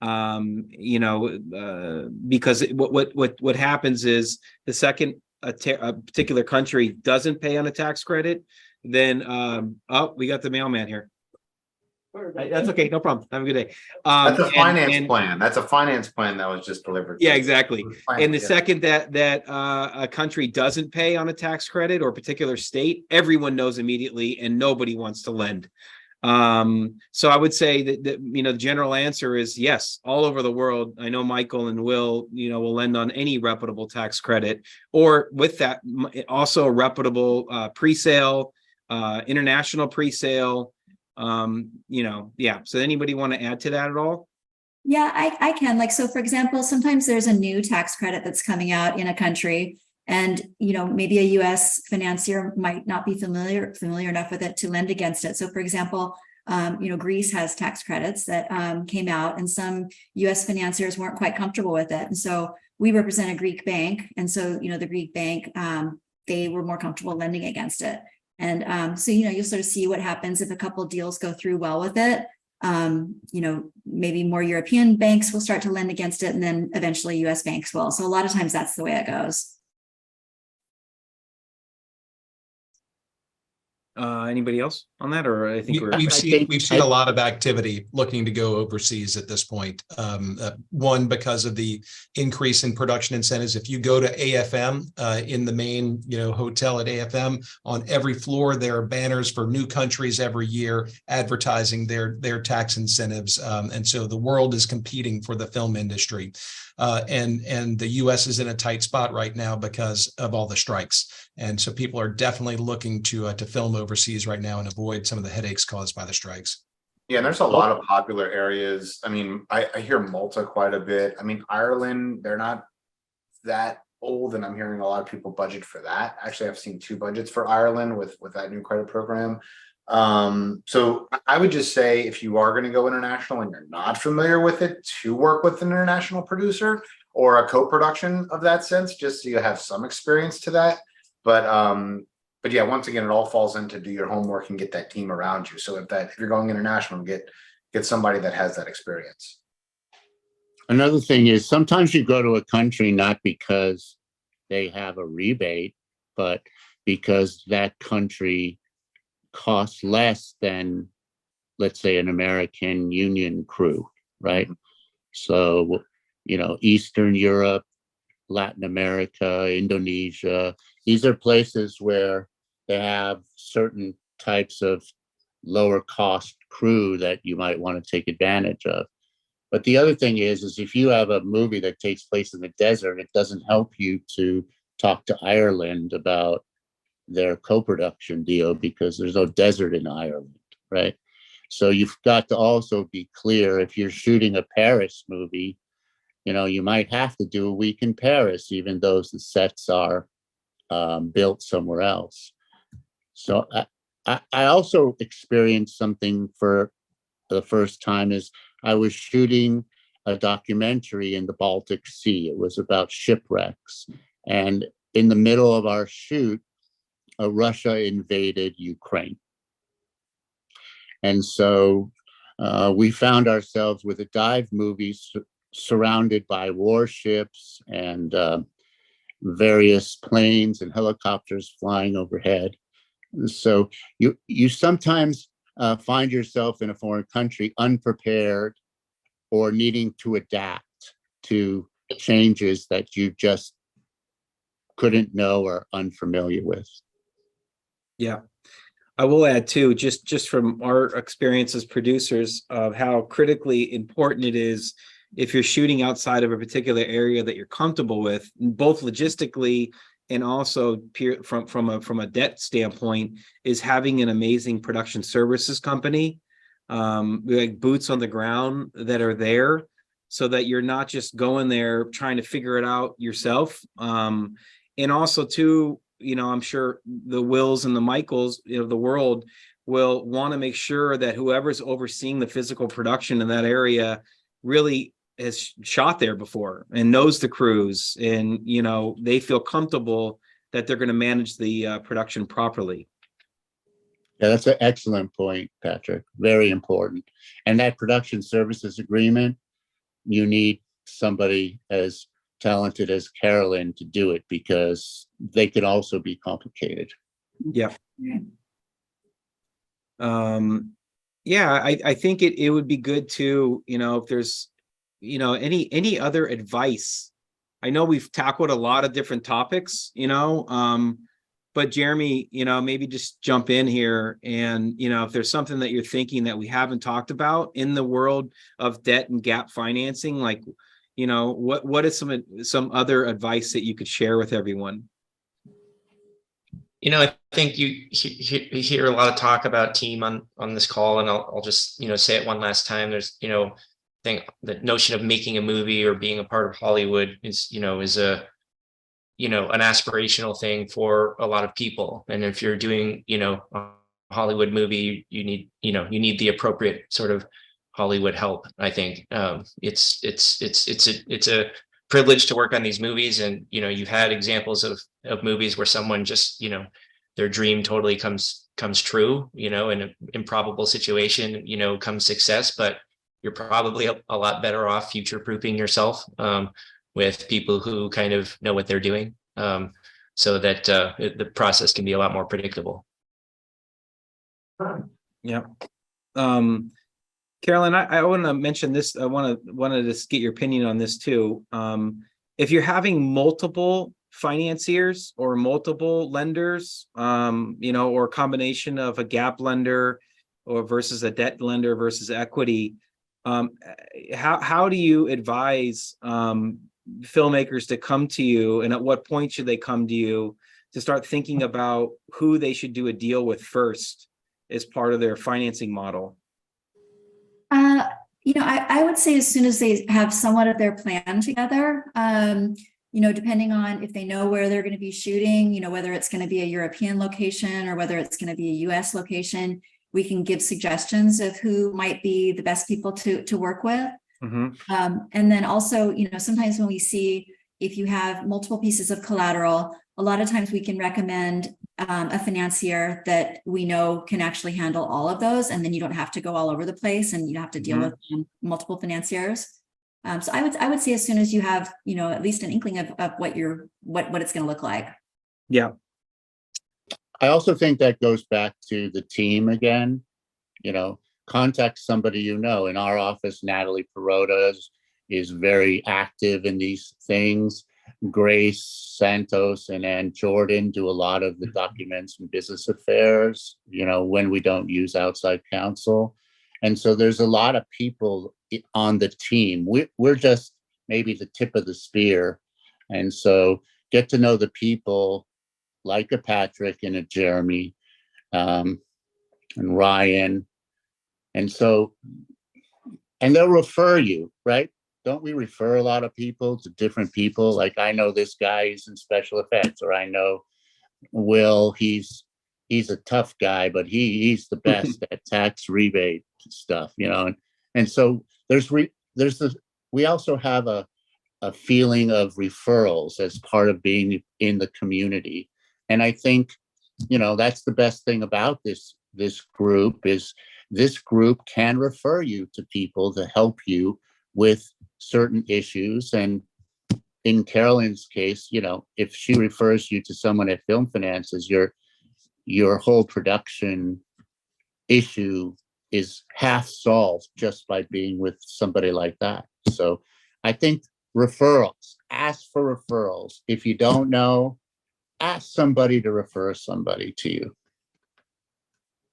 [SPEAKER 2] You know, because what happens is the second a particular country doesn't pay on a tax credit, then oh, we got the mailman here. That's okay, no problem. Have a good day.
[SPEAKER 6] That's a finance plan. That's a finance plan that was just delivered.
[SPEAKER 2] Yeah, exactly. And the
[SPEAKER 6] yeah.
[SPEAKER 2] second that a country doesn't pay on a tax credit or a particular state, everyone knows immediately, and nobody wants to lend. So I would say that you know, the general answer is yes, all over the world. I know Michael and Will, you know, will lend on any reputable tax credit, or with that also a reputable pre-sale, international pre-sale. You know, yeah. So anybody want to add to that at all?
[SPEAKER 5] Yeah, I can. Like, so for example, sometimes there's a new tax credit that's coming out in a country, and you know, maybe a US financier might not be familiar enough with it to lend against it. So for example, you know, Greece has tax credits that came out, and some US financiers weren't quite comfortable with it. And so we represent a Greek bank. And so, the Greek bank, they were more comfortable lending against it. And so, you'll sort of see what happens if a couple of deals go through well with it. Maybe more European banks will start to lend against it, and then eventually US banks will. So a lot of times that's the way it goes.
[SPEAKER 2] Anybody else on that? Or I think
[SPEAKER 7] We've seen a lot of activity looking to go overseas at this point. One, because of the increase in production incentives. If you go to AFM in the main, hotel at AFM, on every floor there are banners for new countries every year advertising their tax incentives, and so the world is competing for the film industry. And the U.S. is in a tight spot right now because of all the strikes, and so people are definitely looking to film overseas right now and avoid some of the headaches caused by the strikes.
[SPEAKER 6] Yeah, and there's a lot of popular areas. I mean, I hear Malta quite a bit. I mean, Ireland, they're not that old, and I'm hearing a lot of people budget for that. Actually, I've seen 2 budgets for Ireland with that new credit program. So I would just say, if you are going to go international and you're not familiar with it, to work with an international producer or a co-production of that sense, just so you have some experience to that. But yeah, once again, it all falls into do your homework and get that team around you. So if you're going international, get somebody that has that experience.
[SPEAKER 3] Another thing is, sometimes you go to a country not because they have a rebate, but because that country costs less than, let's say, an American Union crew, right? So, Eastern Europe, Latin America, Indonesia, these are places where they have certain types of lower cost crew that you might want to take advantage of. But the other thing is if you have a movie that takes place in the desert, it doesn't help you to talk to Ireland about their co-production deal because there's no desert in Ireland, right? So you've got to also be clear, if you're shooting a Paris movie, you might have to do a week in Paris, even though the sets are built somewhere else. So I also experienced something for the first time. Is I was shooting a documentary in the Baltic Sea. It was about shipwrecks. And in the middle of our shoot, Russia invaded Ukraine. And so we found ourselves with a dive movie surrounded by warships and various planes and helicopters flying overhead. So you sometimes find yourself in a foreign country unprepared or needing to adapt to changes that you just couldn't know or unfamiliar with.
[SPEAKER 2] Yeah. I will add too, just from our experience as producers, of how critically important it is if you're shooting outside of a particular area that you're comfortable with, both logistically and also from a debt standpoint, is having an amazing production services company, like boots on the ground that are there, so that you're not just going there trying to figure it out yourself. And also too, I'm sure the Wills and the Michaels of the world will want to make sure that whoever's overseeing the physical production in that area really has shot there before and knows the crews, and they feel comfortable that they're going to manage the production properly.
[SPEAKER 3] Yeah, that's an excellent point, Patrick. Very important. And that production services agreement, you need somebody as talented as Carolyn to do it, because they can also be complicated.
[SPEAKER 2] Yeah. I think it would be good to, if there's, any other advice. I know we've tackled a lot of different topics, but Jeremy, maybe just jump in here and, if there's something that you're thinking that we haven't talked about in the world of debt and gap financing, like, what is some other advice that you could share with everyone?
[SPEAKER 4] I think you hear a lot of talk about team on this call, and I'll just, say it one last time. There's, I think the notion of making a movie or being a part of Hollywood is an aspirational thing for a lot of people. And if you're doing, a Hollywood movie, you need the appropriate sort of Hollywood help. I think it's a privileged to work on these movies, and you've had examples of movies where someone just their dream totally comes true, in an improbable situation, comes success, but you're probably a lot better off future-proofing yourself with people who kind of know what they're doing, so that the process can be a lot more predictable.
[SPEAKER 2] Yeah. Carolyn, I want to mention this. I wanted to get your opinion on this too. If you're having multiple financiers or multiple lenders, or a combination of a gap lender or versus a debt lender versus equity, how do you advise filmmakers to come to you, and at what point should they come to you to start thinking about who they should do a deal with first as part of their financing model?
[SPEAKER 5] I would say as soon as they have somewhat of their plan together, depending on if they know where they're going to be shooting, whether it's going to be a European location or whether it's going to be a US location, we can give suggestions of who might be the best people to work with. Mm-hmm. And then also, sometimes when we see if you have multiple pieces of collateral, a lot of times we can recommend a financier that we know can actually handle all of those, and then you don't have to go all over the place and you have to deal with multiple financiers. So I would say as soon as you have at least an inkling of what it's going to look like.
[SPEAKER 2] Yeah.
[SPEAKER 3] I also think that goes back to the team again. Contact somebody in our office. Natalie Perota is very active in these things. Grace Santos and Ann Jordan do a lot of the documents and business affairs, when we don't use outside counsel. And so there's a lot of people on the team. We're just maybe the tip of the spear. And so get to know the people like a Patrick and a Jeremy and Ryan. And they'll refer you, right? Don't we refer a lot of people to different people? Like, I know this guy is in special effects, or I know Will, he's a tough guy, but he's the best at tax rebate stuff, And so we also have a feeling of referrals as part of being in the community. And I think, that's the best thing about this group is this group can refer you to people to help you with certain issues. And in Carolyn's case, if she refers you to someone at Film Finances, your whole production issue is half solved just by being with somebody like that. So I think referrals, ask for referrals. If you don't know, ask somebody to refer somebody to you.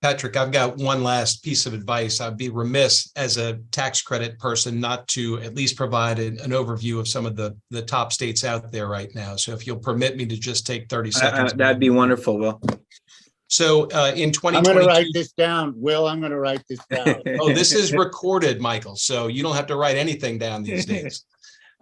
[SPEAKER 7] Patrick, I've got one last piece of advice. I'd be remiss as a tax credit person not to at least provide an overview of some of the top states out there right now. So if you'll permit me to just take 30 seconds.
[SPEAKER 2] That'd be wonderful, Will.
[SPEAKER 7] So in 2022.
[SPEAKER 3] I'm going to write this down. Will, I'm going to write this down.
[SPEAKER 7] Oh, this is recorded, Michael. So you don't have to write anything down these days.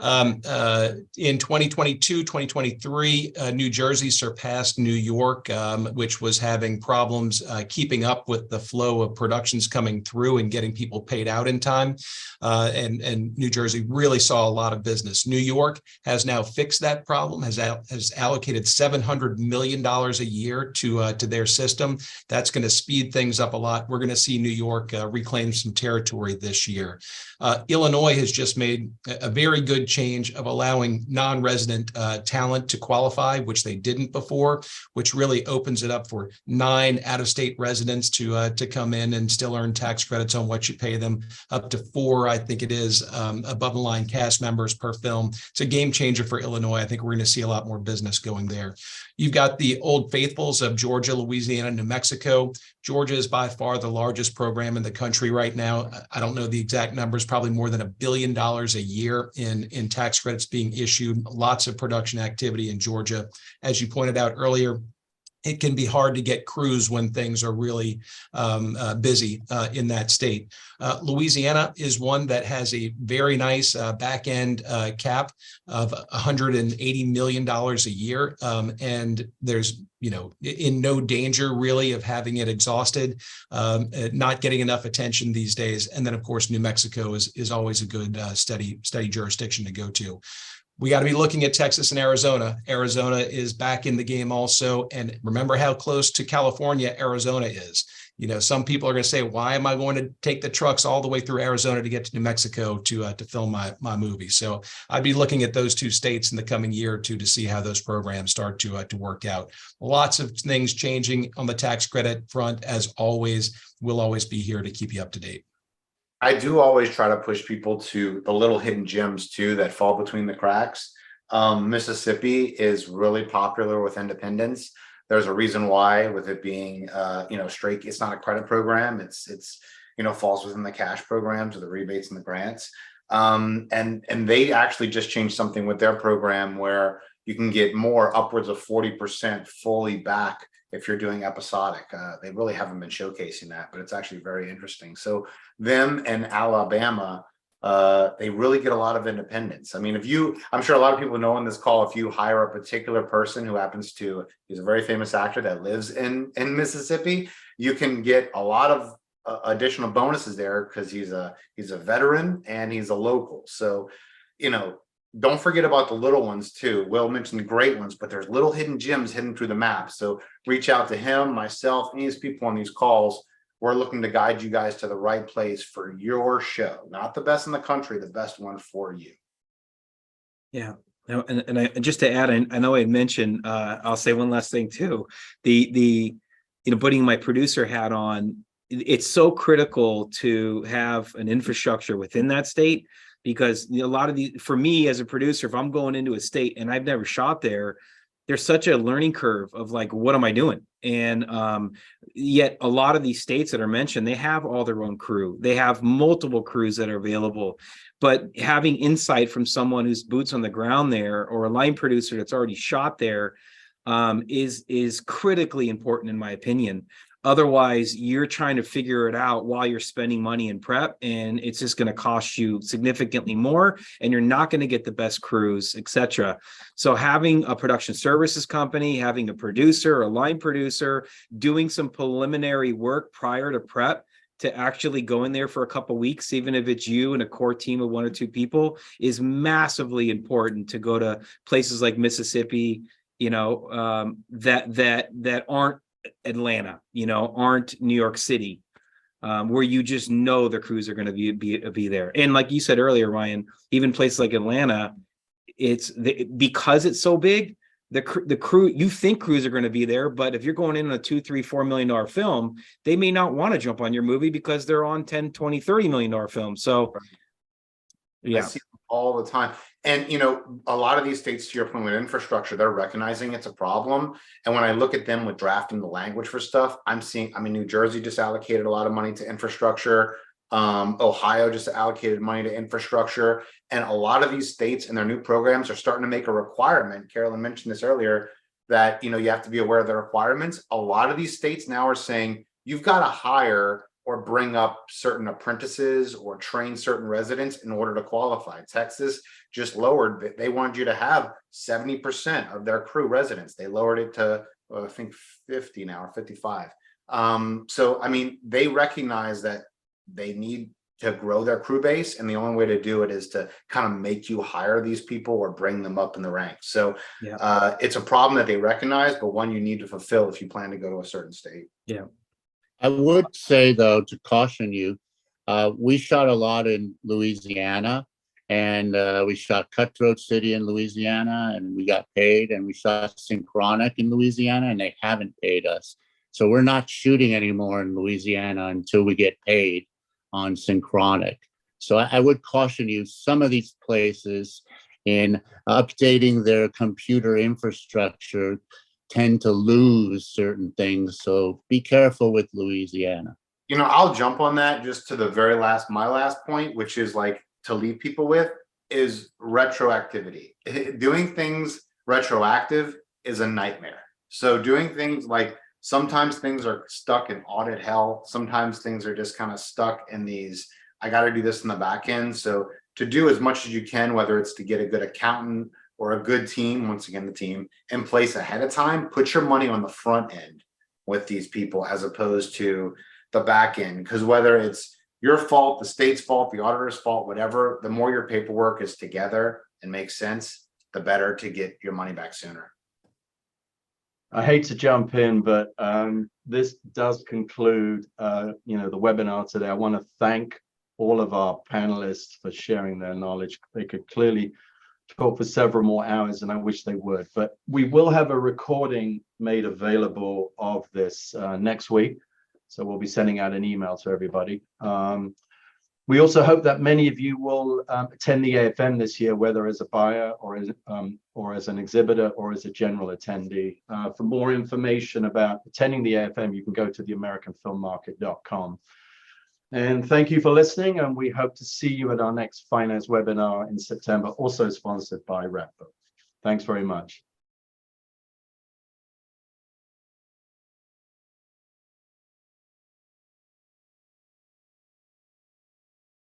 [SPEAKER 7] In 2022, 2023, New Jersey surpassed New York, which was having problems keeping up with the flow of productions coming through and getting people paid out in time. And New Jersey really saw a lot of business. New York has now fixed that problem, has allocated $700 million a year to their system. That's going to speed things up a lot. We're going to see New York reclaim some territory this year. Illinois has just made a very good change of allowing non-resident talent to qualify, which they didn't before, which really opens it up for 9 out-of-state residents to come in and still earn tax credits on what you pay them, up to 4, I think it is, above the line cast members per film. It's a game changer for Illinois. I think we're going to see a lot more business going there. You've got the old faithfuls of Georgia, Louisiana, New Mexico. Georgia is by far the largest program in the country right now. I don't know the exact numbers, probably more than $1 billion a year in tax credits being issued. Lots of production activity in Georgia. As you pointed out earlier, it can be hard to get crews when things are really busy in that state. Louisiana is one that has a very nice back end cap of $180 million a year. And there's, in no danger really of having it exhausted, not getting enough attention these days. And then of course, New Mexico is always a good steady jurisdiction to go to. we got to be looking at Texas and Arizona. Arizona is back in the game also. And remember how close to California Arizona is. You know, some people are going to say, why am I going to take the trucks all the way through Arizona to get to New Mexico to film my movie? So I'd be looking at those two states in the coming year or two to see how those programs start to work out. Lots of things changing on the tax credit front. As always, we'll always be here to keep you up to date.
[SPEAKER 6] I do always try to push people to the little hidden gems too that fall between the cracks. Mississippi is really popular with independents. There's a reason why, with it being straight, it's not a credit program. It's falls within the cash programs or the rebates and the grants. And they actually just changed something with their program where you can get more, upwards of 40% fully back if you're doing episodic. They really haven't been showcasing that, but it's actually very interesting. So them and Alabama, they really get a lot of independence. I mean, I'm sure a lot of people know on this call, if you hire a particular person who he's a very famous actor that lives in Mississippi, you can get a lot of additional bonuses there because he's a veteran and he's a local. So, don't forget about the little ones too. Will mentioned the great ones, but there's little hidden gems hidden through the map. So reach out to him, myself, any of these people on these calls. We're looking to guide you guys to the right place for your show, not the best in the country, the best one for you.
[SPEAKER 2] Yeah. And just to add, I know I mentioned, I'll say one last thing too. The putting my producer hat on, it's so critical to have an infrastructure within that state, because a lot of for me as a producer, if I'm going into a state and I've never shot there, there's such a learning curve of like, what am I doing? And yet a lot of these states that are mentioned, they have all their own crew. They have multiple crews that are available, but having insight from someone who's boots on the ground there, or a line producer that's already shot there, is critically important in my opinion. Otherwise, you're trying to figure it out while you're spending money in prep, and it's just going to cost you significantly more, and you're not going to get the best crews, etc. So having a production services company, having a producer, a line producer, doing some preliminary work prior to prep to actually go in there for a couple of weeks, even if it's you and a core team of 1 or 2 people, is massively important to go to places like Mississippi, that aren't Atlanta, aren't New York City, where you just know the crews are going to be there. And like you said earlier, Ryan, even places like Atlanta, because it's so big, the crew, you think crews are going to be there, but if you're going in on a $2, $3, $4 million film, they may not want to jump on your movie because they're on 10, 20, $30 million films. So yeah,
[SPEAKER 6] I see all the time. And, a lot of these states, to your point with infrastructure, they're recognizing it's a problem. And when I look at them with drafting the language for stuff, New Jersey just allocated a lot of money to infrastructure. Ohio just allocated money to infrastructure. And a lot of these states and their new programs are starting to make a requirement. Carolyn mentioned this earlier, that, you have to be aware of the requirements. A lot of these states now are saying you've got to hire or bring up certain apprentices or train certain residents in order to qualify. Texas just lowered, they wanted you to have 70% of their crew residents. They lowered it to, I think 50 now, or 55. So, they recognize that they need to grow their crew base, and the only way to do it is to kind of make you hire these people or bring them up in the ranks. So yeah. It's a problem that they recognize, but one you need to fulfill if you plan to go to a certain state.
[SPEAKER 2] Yeah.
[SPEAKER 3] I would say, though, to caution you, we shot a lot in Louisiana, and we shot Cutthroat City in Louisiana, and we got paid, and we shot Synchronic in Louisiana, and they haven't paid us. So we're not shooting anymore in Louisiana until we get paid on Synchronic. So I would caution you, some of these places in updating their computer infrastructure tend to lose certain things. So be careful with Louisiana.
[SPEAKER 6] I'll jump on that just to my last point, which is like to leave people with, is retroactivity. Doing things retroactive is a nightmare. So doing things like, sometimes things are stuck in audit hell. Sometimes things are just kind of stuck in these, I got to do this in the back end. So to do as much as you can, whether it's to get a good accountant or a good team, once again, the team in place ahead of time, put your money on the front end with these people as opposed to the back end. Because whether it's your fault, the state's fault, the auditor's fault, whatever, the more your paperwork is together and makes sense, the better to get your money back sooner.
[SPEAKER 1] I hate to jump in, but this does conclude, the webinar today. I want to thank all of our panelists for sharing their knowledge. They could clearly talk for several more hours, and I wish they would. But we will have a recording made available of this next week. So we'll be sending out an email to everybody. We also hope that many of you will attend the AFM this year, whether as a buyer or as an exhibitor or as a general attendee. For more information about attending the AFM, you can go to theamericanfilmmarket.com. And thank you for listening, and we hope to see you at our next finance webinar in September, also sponsored by Wrapbook. Thanks very much.